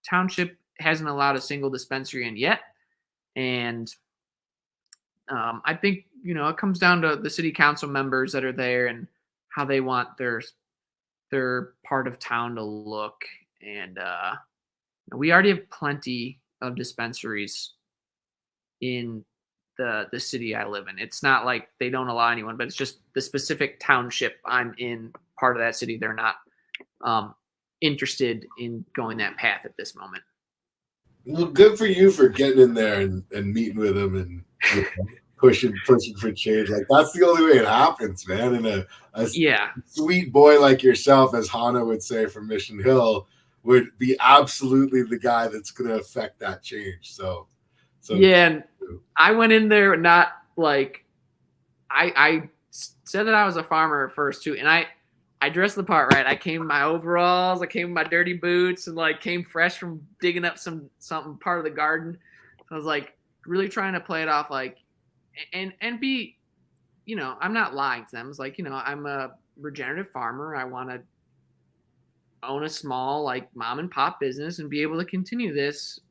township hasn't allowed a single dispensary in yet, and I think it comes down to the city council members that are there and how they want their part of town to look. And we already have plenty of dispensaries in the city I live in. It's not like they don't allow anyone, but it's just the specific township I'm in, part of that city, they're not interested in going that path at this moment. Well, good for you for getting in there and meeting with them and pushing for change. Like, that's the only way it happens, man. And a Yeah. sweet boy like yourself, as Hannah would say from Mission Hill, would be absolutely the guy that's going to affect that change. So yeah, and I went in there not like, I said that I was a farmer at first too, and I dressed the part, right? I came in my overalls, I came in my dirty boots, and like came fresh from digging up something part of the garden. So I was like really trying to play it off like, and be, I'm not lying to them. It's like, I'm a regenerative farmer. I want to own a small like mom and pop business and be able to continue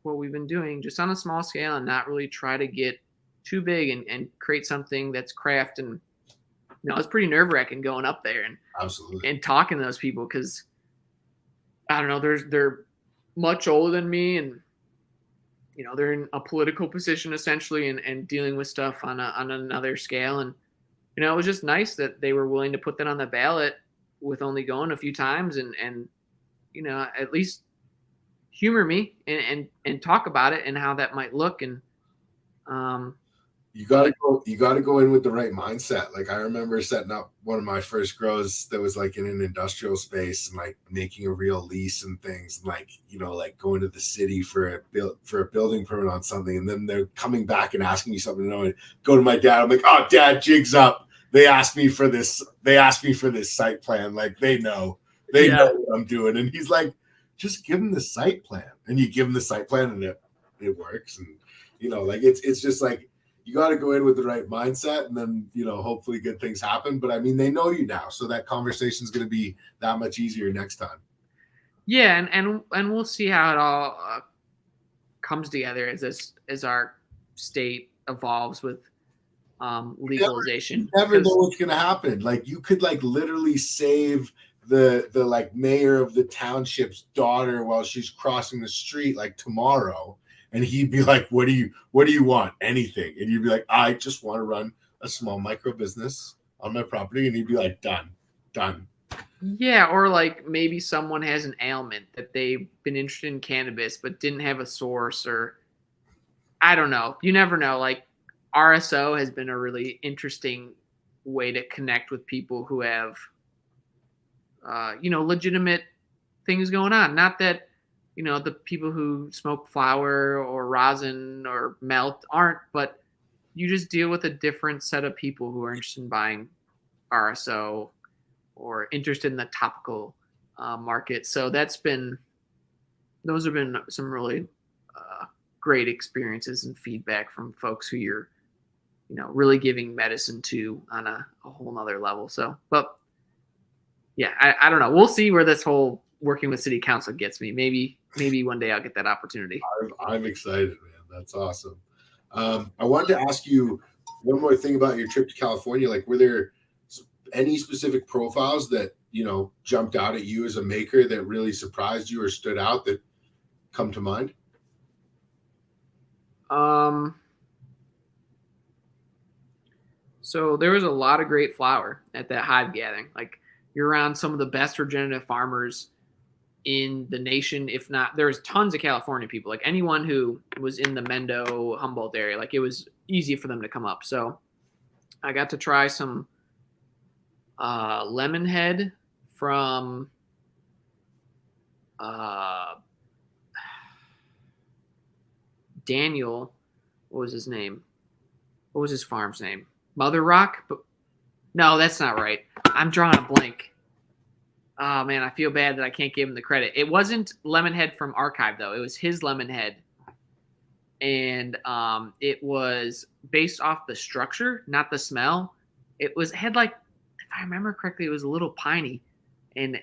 what we've been doing just on a small scale, and not really try to get too big and create something that's craft. And it's pretty nerve-wracking going up there and absolutely and talking to those people, because I don't know, they're much older than me, and they're in a political position essentially, and dealing with stuff on another scale. And it was just nice that they were willing to put that on the ballot with only going a few times, and at least humor me and talk about it and how that might look. And um You gotta go. You gotta go in with the right mindset. Like I remember setting up one of my first grows that was like in an industrial space and like making a real lease and things, and like like going to the city for a building permit on something, and then they're coming back and asking me something. And go to my dad. I'm like, oh, Dad, jigs up. They asked me for this. They asked me for this site plan. Like they know yeah, what I'm doing. And he's like, just give them the site plan, and you give them the site plan, and it works. And like it's just like you got to go in with the right mindset, and then hopefully good things happen. But I mean, they know you now, so that conversation is going to be that much easier next time. yeah, and we'll see how it all comes together as our state evolves with legalization. You never know what's going to happen. Like you could like literally save the like mayor of the township's daughter while she's crossing the street like tomorrow, and he'd be like, what do you want? Anything. And you'd be like, I just want to run a small micro business on my property. And he'd be like, done. Yeah, or like maybe someone has an ailment that they've been interested in cannabis but didn't have a source, or I don't know. You never know. Like RSO has been a really interesting way to connect with people who have legitimate things going on. Not that the people who smoke flower or rosin or melt aren't, but you just deal with a different set of people who are interested in buying RSO or interested in the topical market. So those have been some really great experiences and feedback from folks who you're really giving medicine to on a whole nother level. So, but yeah, I don't know. We'll see where this whole working with city council gets me. Maybe one day I'll get that opportunity. I'm excited, man. That's awesome. I wanted to ask you one more thing about your trip to California. Like, were there any specific profiles that jumped out at you as a maker that really surprised you or stood out that come to mind? So there was a lot of great flower at that hive gathering. Like you're around some of the best regenerative farmers in the nation. If not, there's tons of California people. Like anyone who was in the Mendo Humboldt area, like it was easy for them to come up. So I got to try some lemon head from Daniel. What was his name? What was his farm's name? Mother Rock? But no, that's not right. I'm drawing a blank. Oh man, I feel bad that I can't give him the credit. It wasn't Lemonhead from Archive though. It was his Lemonhead, and it was based off the structure, not the smell. It had like, if I remember correctly, it was a little piney, and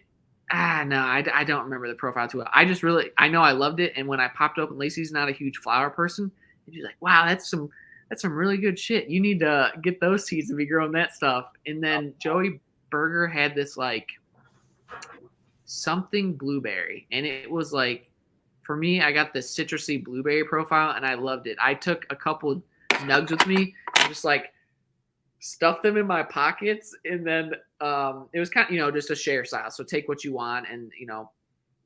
no, I don't remember the profile too well. I know I loved it, and when I popped open, Lacey's not a huge flower person, and she's like, "Wow, that's some really good shit. You need to get those seeds and be growing that stuff." And then Joey Berger had this like something blueberry, and it was like, for me, I got this citrusy blueberry profile and I loved it. I took a couple nugs with me and just like stuffed them in my pockets, and then it was kind of just a share style, so take what you want, and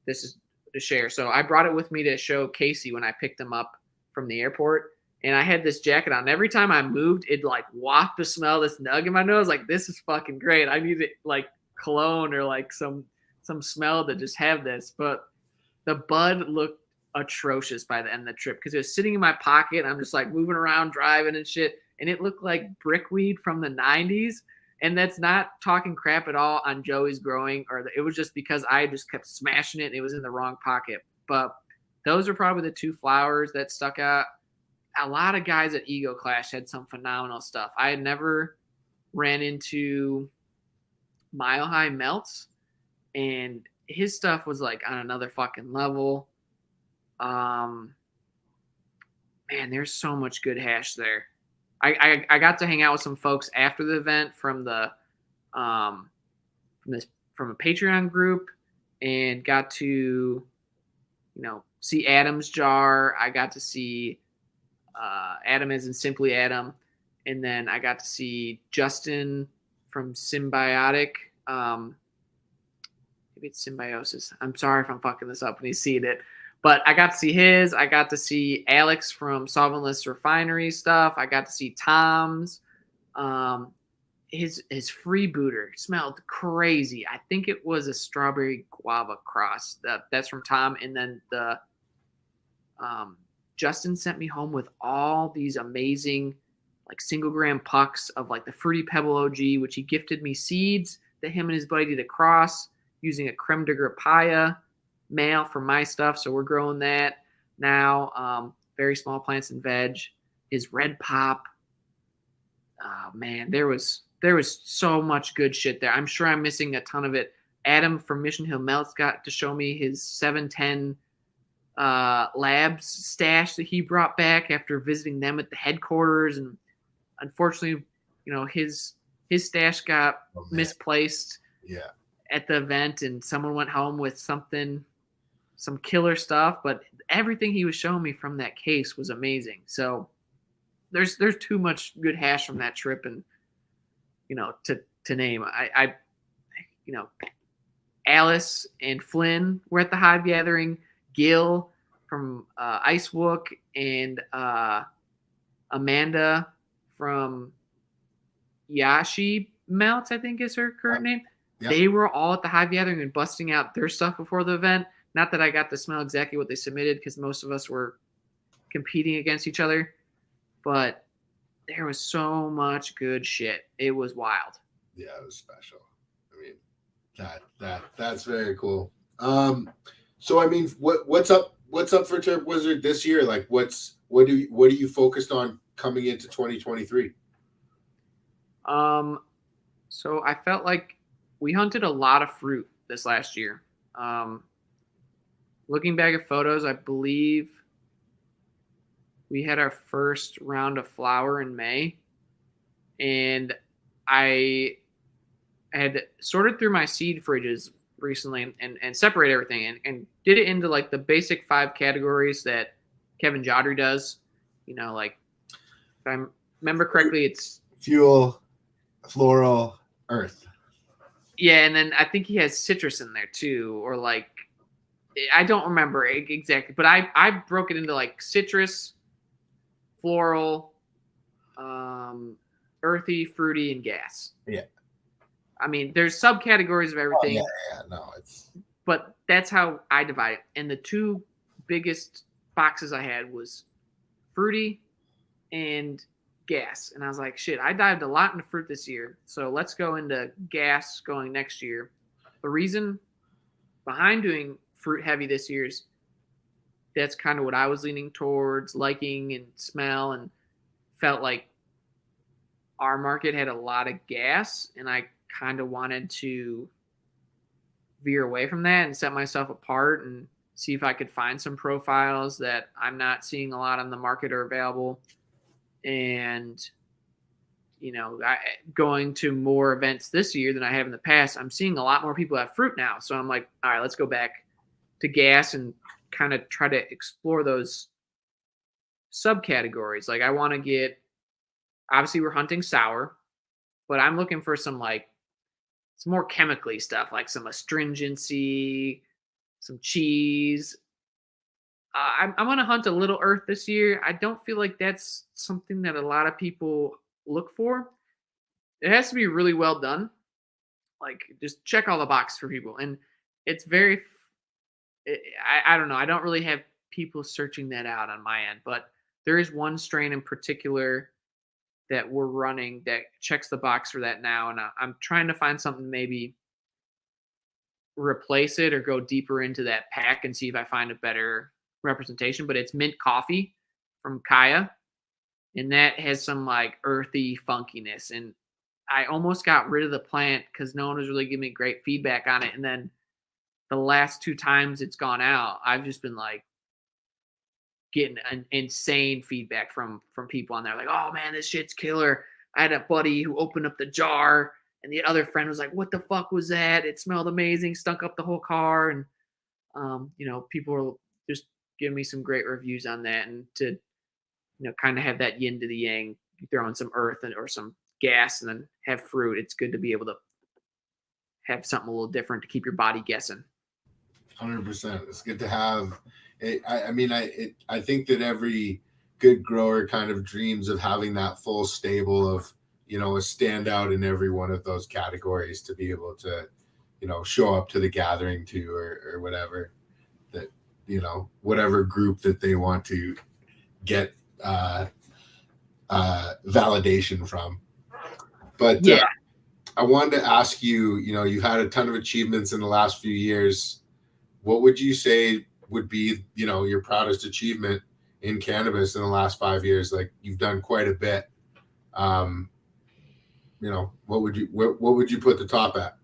this is to share. So I brought it with me to show Casey when I picked him up from the airport, and I had this jacket on. Every time I moved, it'd like waft the smell of this nug in my nose. Like, this is fucking great. I need it like cologne or like some smell to just have this. But the bud looked atrocious by the end of the trip because it was sitting in my pocket. And I'm just like moving around, driving and shit. And it looked like brickweed from the 90s. And that's not talking crap at all on Joey's growing, it was just because I just kept smashing it and it was in the wrong pocket. But those are probably the two flowers that stuck out. A lot of guys at Ego Clash had some phenomenal stuff. I had never ran into Mile High Melts, and his stuff was like on another fucking level. Man, there's so much good hash there. I got to hang out with some folks after the event from a Patreon group, and got to see Adam's jar. I got to see Adam as in Simply Adam, and then I got to see Justin from Symbiotic. maybe it's Symbiosis. I'm sorry if I'm fucking this up when he's seeing it. But I got to see his. I got to see Alex from Solventless Refinery stuff. I got to see Tom's. His freebooter smelled crazy. I think it was a strawberry guava cross. That's from Tom. And then the Justin sent me home with all these amazing like single gram pucks of like the Fruity Pebble OG, which he gifted me seeds that him and his buddy did a cross using a creme de grapaya male for my stuff. So we're growing that now. Very small plants and veg. His red pop. Oh man, there was so much good shit there. I'm sure I'm missing a ton of it. Adam from Mission Hill Melts got to show me his 710 labs stash that he brought back after visiting them at the headquarters, and unfortunately, his stash got misplaced at the event, and someone went home with some killer stuff. But everything he was showing me from that case was amazing. So there's too much good hash from that trip, and to name. I Alice and Flynn were at the Hive Gathering. Gil from Icewook and Amanda from Yashi Melts, I think is her current name. Yep. They were all at the Hive Gathering and busting out their stuff before the event. Not that I got to smell exactly what they submitted because most of us were competing against each other, but there was so much good shit. It was wild. Yeah, it was special. I mean, that's very cool. So I mean, what's up for TERPWIZARD this year? Like, what are you focused on coming into 2023? So I felt like we hunted a lot of fruit this last year. Looking back at photos, I believe we had our first round of flower in May, and I had sorted through my seed fridges recently and separate everything and did it into like the basic 5 categories that Kevin Jodry does. Like if I remember correctly, it's fuel, floral, earth. Yeah, and then I think he has citrus in there too, or like I don't remember exactly, but I broke it into like citrus, floral, earthy, fruity, and gas. Yeah. I mean, there's subcategories of everything. Oh, yeah, no, but that's how I divide it. And the 2 biggest boxes I had was fruity and gas. And I was like, shit, I dived a lot into fruit this year. So let's go into gas going next year. The reason behind doing fruit heavy this year is that's kind of what I was leaning towards, liking and smell, and felt like our market had a lot of gas, and I kind of wanted to veer away from that and set myself apart and see if I could find some profiles that I'm not seeing a lot on the market or available. And, going to more events this year than I have in the past, I'm seeing a lot more people have fruit now. So I'm like, all right, let's go back to gas and kind of try to explore those subcategories. Like I want to get, obviously we're hunting sour, but I'm looking for some more chemically stuff, like some astringency, some cheese. I'm going to hunt a little earth this year. I don't feel like that's something that a lot of people look for. It has to be really well done. Like just check all the boxes for people. And it's I don't know. I don't really have people searching that out on my end, but there is one strain in particular that we're running that checks the box for that now. And I'm trying to find something, maybe replace it or go deeper into that pack and see if I find a better representation. But it's mint coffee from Kaya, and that has some like earthy funkiness. And I almost got rid of the plant because no one was really giving me great feedback on it. And then the last 2 times it's gone out, I've just been like getting an insane feedback from people on there. Like, oh man, this shit's killer. I had a buddy who opened up the jar, and the other friend was like, what the fuck was that? It smelled amazing, stunk up the whole car. And, people were just giving me some great reviews on that. And to, kind of have that yin to the yang, throw in some earth or some gas and then have fruit. It's good to be able to have something a little different to keep your body guessing. 100%. It's good to have it. I think that every good grower kind of dreams of having that full stable of, a standout in every one of those categories to be able to, show up to the gathering to, or whatever that, whatever group that they want to get validation from. But yeah, I wanted to ask you, you've had a ton of achievements in the last few years. What would you say would be, your proudest achievement in cannabis in the last 5 years? Like, you've done quite a bit. What would you put the top at?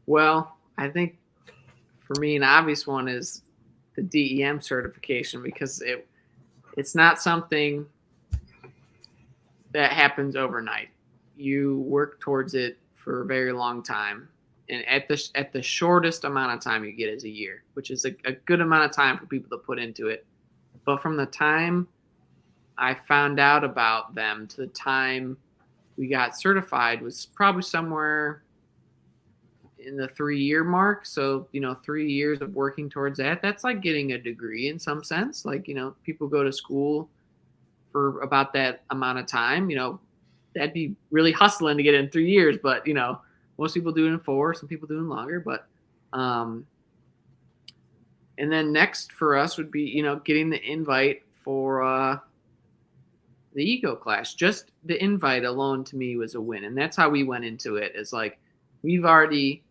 well, I think for me, an obvious one is the DEM certification, because it's not something that happens overnight. You work towards it for a very long time, and at the shortest amount of time you get is a year, which is a good amount of time for people to put into it. But from the time I found out about them to the time we got certified was probably somewhere in the 3-year mark. So, 3 years of working towards that, that's like getting a degree in some sense. Like, people go to school for about that amount of time. That'd be really hustling to get in 3 years, but, most people do it in 4, some people do it longer. But, and then next for us would be, getting the invite for the ego class. Just the invite alone to me was a win. And that's how we went into it. Is like, we've already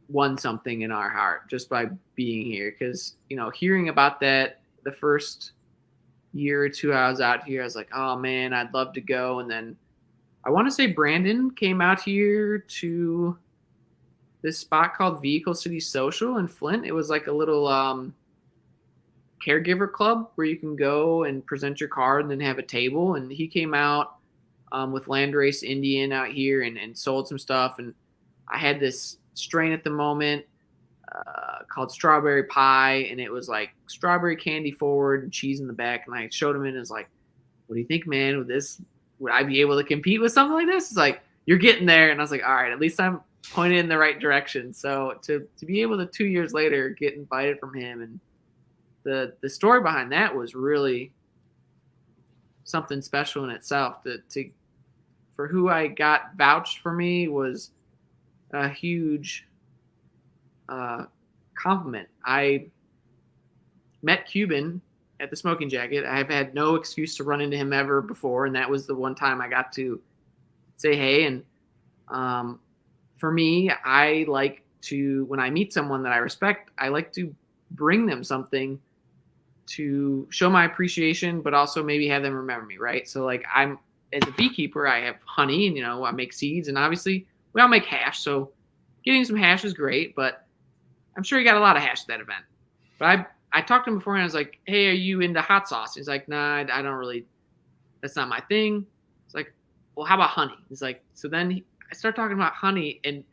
won something in our heart just by being here. Because, hearing about that the first year or two I was out here, I was like, oh man, I'd love to go. And then I want to say Brandon came out here to this spot called Vehicle City Social in Flint. It was like a little caregiver club where you can go and present your card and then have a table. And he came out with Landrace Indian out here and sold some stuff. And I had this strain at the moment called Strawberry Pie, and it was like strawberry candy forward and cheese in the back. And I showed him it, and it was like, what do you think, man? Would I be able to compete with something like this? It's like, you're getting there. And I was like, all right, at least I'm pointed in the right direction. So to be able to 2 years later get invited from him, and the story behind that was really something special in itself. For who I got vouched for me was a huge compliment. I met Cuban at the Smoking Jacket. I've had no excuse to run into him ever before, and that was the one time I got to say hey. And for me, I like to, when I meet someone that I respect, I like to bring them something to show my appreciation, but also maybe have them remember me, right? So like, I'm, as a beekeeper, I have honey, and I make seeds, and obviously we all make hash. So getting some hash is great, but I'm sure you got a lot of hash at that event. But I talked to him before, and I was like, hey, are you into hot sauce? He's like, nah, I don't really, that's not my thing. It's like, well, how about honey? He's like, so then I start talking about honey, and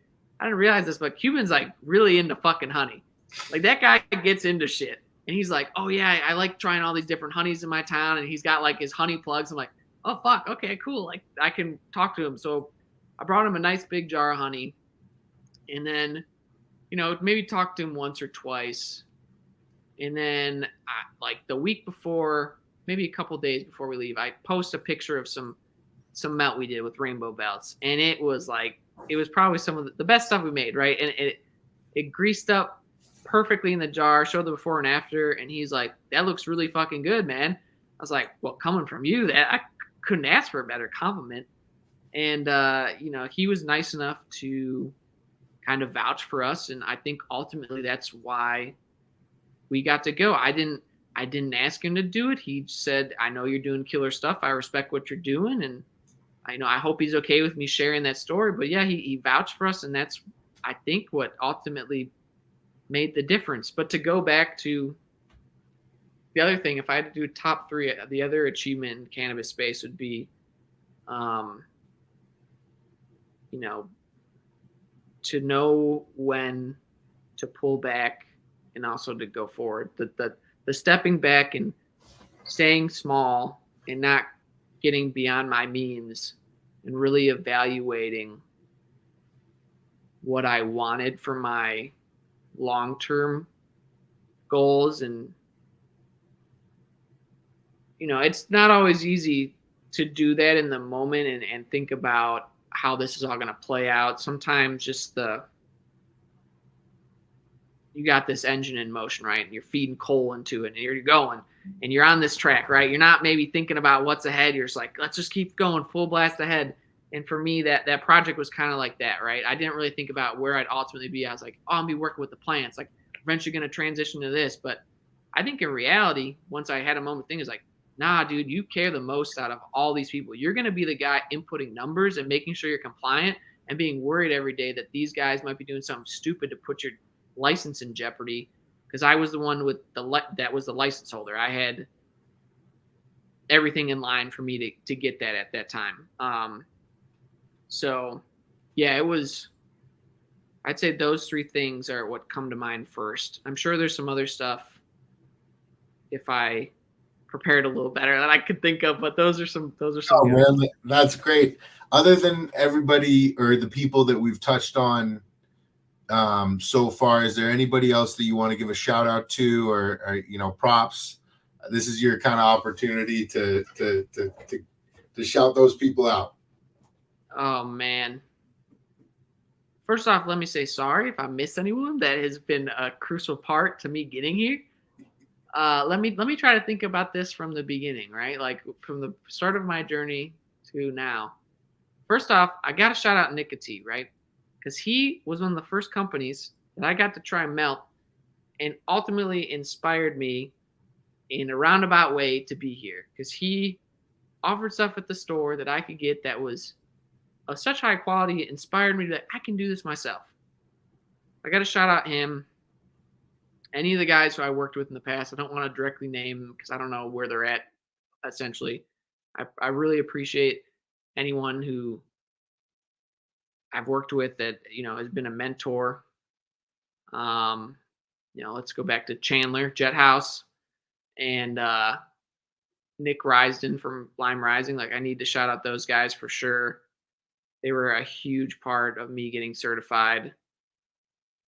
I didn't realize this, but Cuban's like really into fucking honey. Like, that guy gets into shit. And he's like, oh yeah, I like trying all these different honeys in my town. And he's got like his honey plugs. I'm like, oh fuck, okay, cool. Like, I can talk to him. So I brought him a nice big jar of honey, and then, maybe talked to him once or twice. And then like the week before, maybe a couple days before we leave, I post a picture of some melt we did with rainbow belts. And it was probably some of the best stuff we made, right? And it greased up perfectly in the jar, showed the before and after, and he's like, that looks really fucking good, man. I was like, well, coming from you, that I couldn't ask for a better compliment. And he was nice enough to kind of vouch for us, and I think ultimately that's why we got to go. I didn't ask him to do it. He said, I know you're doing killer stuff, I respect what you're doing, and I hope he's okay with me sharing that story. But yeah, he vouched for us, and that's, I think, what ultimately made the difference. But to go back to the other thing, if I had to do top 3, the other achievement in cannabis space would be, to know when to pull back and also to go forward. The stepping back and staying small and not getting beyond my means, and really evaluating what I wanted for my long-term goals. And it's not always easy to do that in the moment and think about how this is all going to play out. Sometimes just you got this engine in motion, right? And you're feeding coal into it and you're going and you're on this track, right? You're not maybe thinking about what's ahead. You're just like, let's just keep going full blast ahead. And for me, that project was kind of like that, right? I didn't really think about where I'd ultimately be. I was like, oh, I'm be working with the plants, like eventually going to transition to this. But I think in reality, once I had a moment thing is like, nah, dude, you care the most out of all these people. You're going to be the guy inputting numbers and making sure you're compliant and being worried every day that these guys might be doing something stupid to put your license in jeopardy, because I was the one with that was the license holder. I had everything in line for me to get that at that time. So yeah, it was. I'd say those three things are what come to mind first. I'm sure there's some other stuff if I prepared a little better that I could think of, but those are some. Oh man, that's great. Other than everybody or the people that we've touched on so far, is there anybody else that you want to give a shout out to, or props? This is your kind of opportunity to shout those people out. Oh man. First off, let me say sorry if I missed anyone. That has been a crucial part to me getting here. Let me try to think about this from the beginning, right? Like from the start of my journey to now. First off, I got to shout out Nicotine, right? Because he was one of the first companies that I got to try melt and ultimately inspired me in a roundabout way to be here. Because he offered stuff at the store that I could get that was of such high quality, it inspired me that I can do this myself. I got to shout out him. Any of the guys who I worked with in the past, I don't want to directly name because I don't know where they're at, essentially. I really appreciate anyone who I've worked with that, has been a mentor. Let's go back to Chandler, Jet House, and Nick Risden from Lime Rising. Like, I need to shout out those guys for sure. They were a huge part of me getting certified.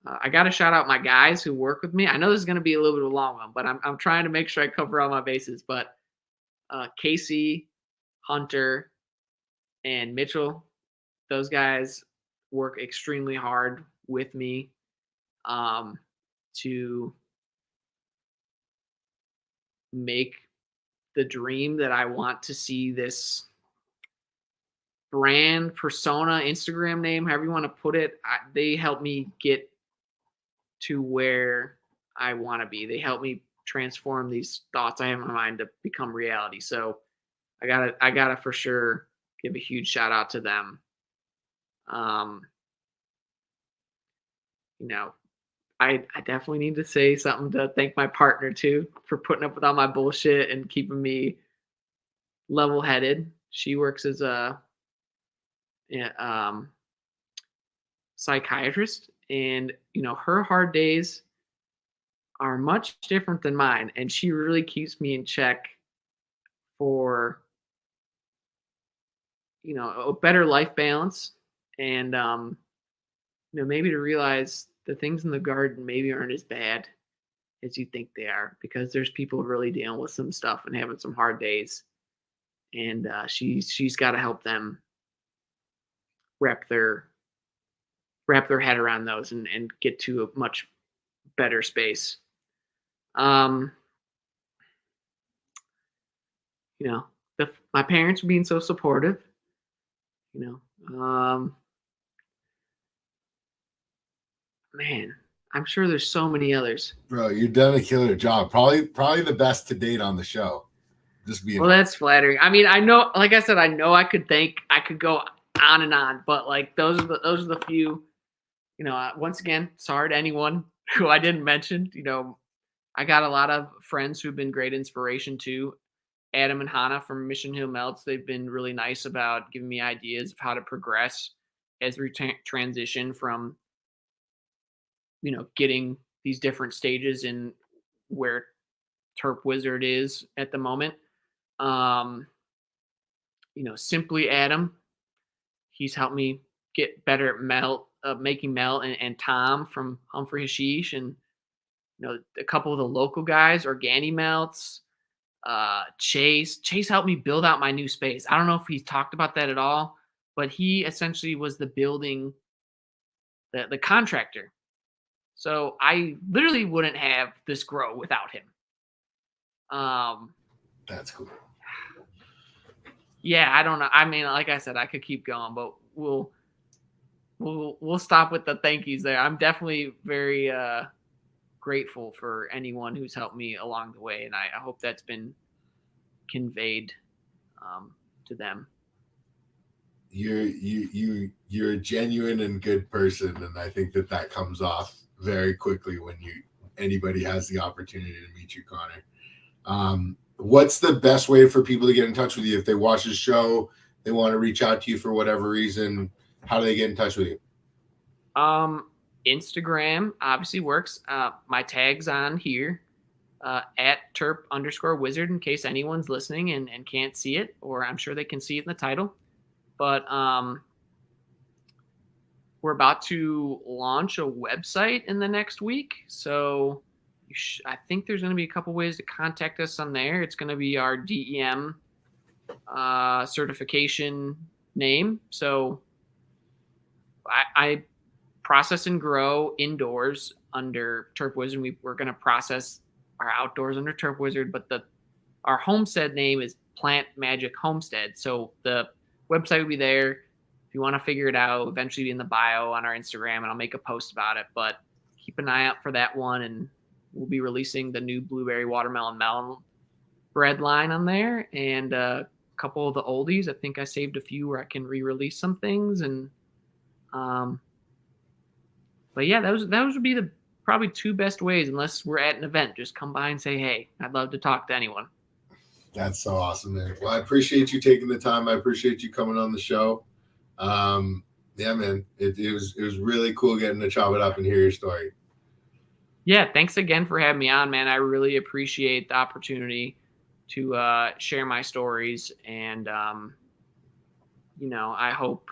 I got to shout out my guys who work with me. I know this is going to be a little bit of a long one, but I'm trying to make sure I cover all my bases. But Casey, Hunter, and Mitchell, those guys work extremely hard with me to make the dream that I want to see this brand, persona, Instagram name, however you want to put it. They help me get to where I want to be. They help me transform these thoughts I have in my mind to become reality. So I gotta for sure give a huge shout out to them. You know, I definitely need to say something to thank my partner too for putting up with all my bullshit and keeping me level headed. She works as a yeah, psychiatrist, and her hard days are much different than mine, and she really keeps me in check for a better life balance, and maybe to realize the things in the garden maybe aren't as bad as you think they are, because there's people really dealing with some stuff and having some hard days, and she's got to help them wrap their head around those and get to a much better space. Um, my parents being so supportive, man, I'm sure there's so many others. Bro, you've done a killer job. Probably the best to date on the show. Just being well, that's flattering. I mean, I know, like I said, I know I could go on and on, but like those are the few. Once again, sorry to anyone who I didn't mention. I got a lot of friends who've been great inspiration too. Adam and Hannah from Mission Hill Melts, they've been really nice about giving me ideas of how to progress as we transition from, getting these different stages in where TERPWIZARD is at the moment. Simply Adam, he's helped me get better at making melt, and Tom from Humphrey Hashish, and a couple of the local guys, Organi Melts, Chase. Chase helped me build out my new space. I don't know if he's talked about that at all, but he essentially was the contractor. So I literally wouldn't have this grow without him. That's cool. Yeah, I don't know. I mean, like I said, I could keep going, but we'll stop with the thank yous there. I'm definitely very grateful for anyone who's helped me along the way, and I hope that's been conveyed to them. You're a genuine and good person, and I think that comes off very quickly when anybody has the opportunity to meet you, Connor. What's the best way for people to get in touch with you if they watch the show, they want to reach out to you for whatever reason? How do they get in touch with you? Instagram obviously works. My tag's on here at @terp_wizard in case anyone's listening and can't see it, or I'm sure they can see it in the title. But we're about to launch a website in the next week. So I think there's going to be a couple ways to contact us on there. It's going to be our DEM certification name. So I process and grow indoors under TERPWIZARD. We're going to process our outdoors under TERPWIZARD, but our homestead name is Plant Magic Homestead. So the website will be there. If you want to figure it out, eventually be in the bio on our Instagram, and I'll make a post about it. But keep an eye out for that one, and we'll be releasing the new blueberry watermelon melon bread line on there, and a couple of the oldies. I think I saved a few where I can re-release some things, and but yeah, those would be the probably two best ways, unless we're at an event. Just come by and say, hey, I'd love to talk to anyone. That's so awesome, man. Well, I appreciate you taking the time. I appreciate you coming on the show. Yeah, man, it was really cool getting to chop it up and hear your story. Yeah, thanks again for having me on, man. I really appreciate the opportunity to share my stories, and I hope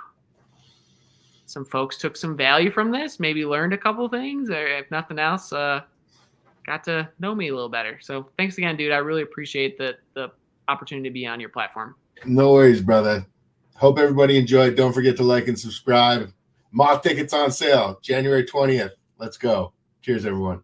some folks took some value from this, maybe learned a couple things, or if nothing else, got to know me a little better. So thanks again, dude. I really appreciate the opportunity to be on your platform. No worries, brother. Hope everybody enjoyed. Don't forget to like and subscribe. Moth tickets on sale, January 20th. Let's go. Cheers, everyone.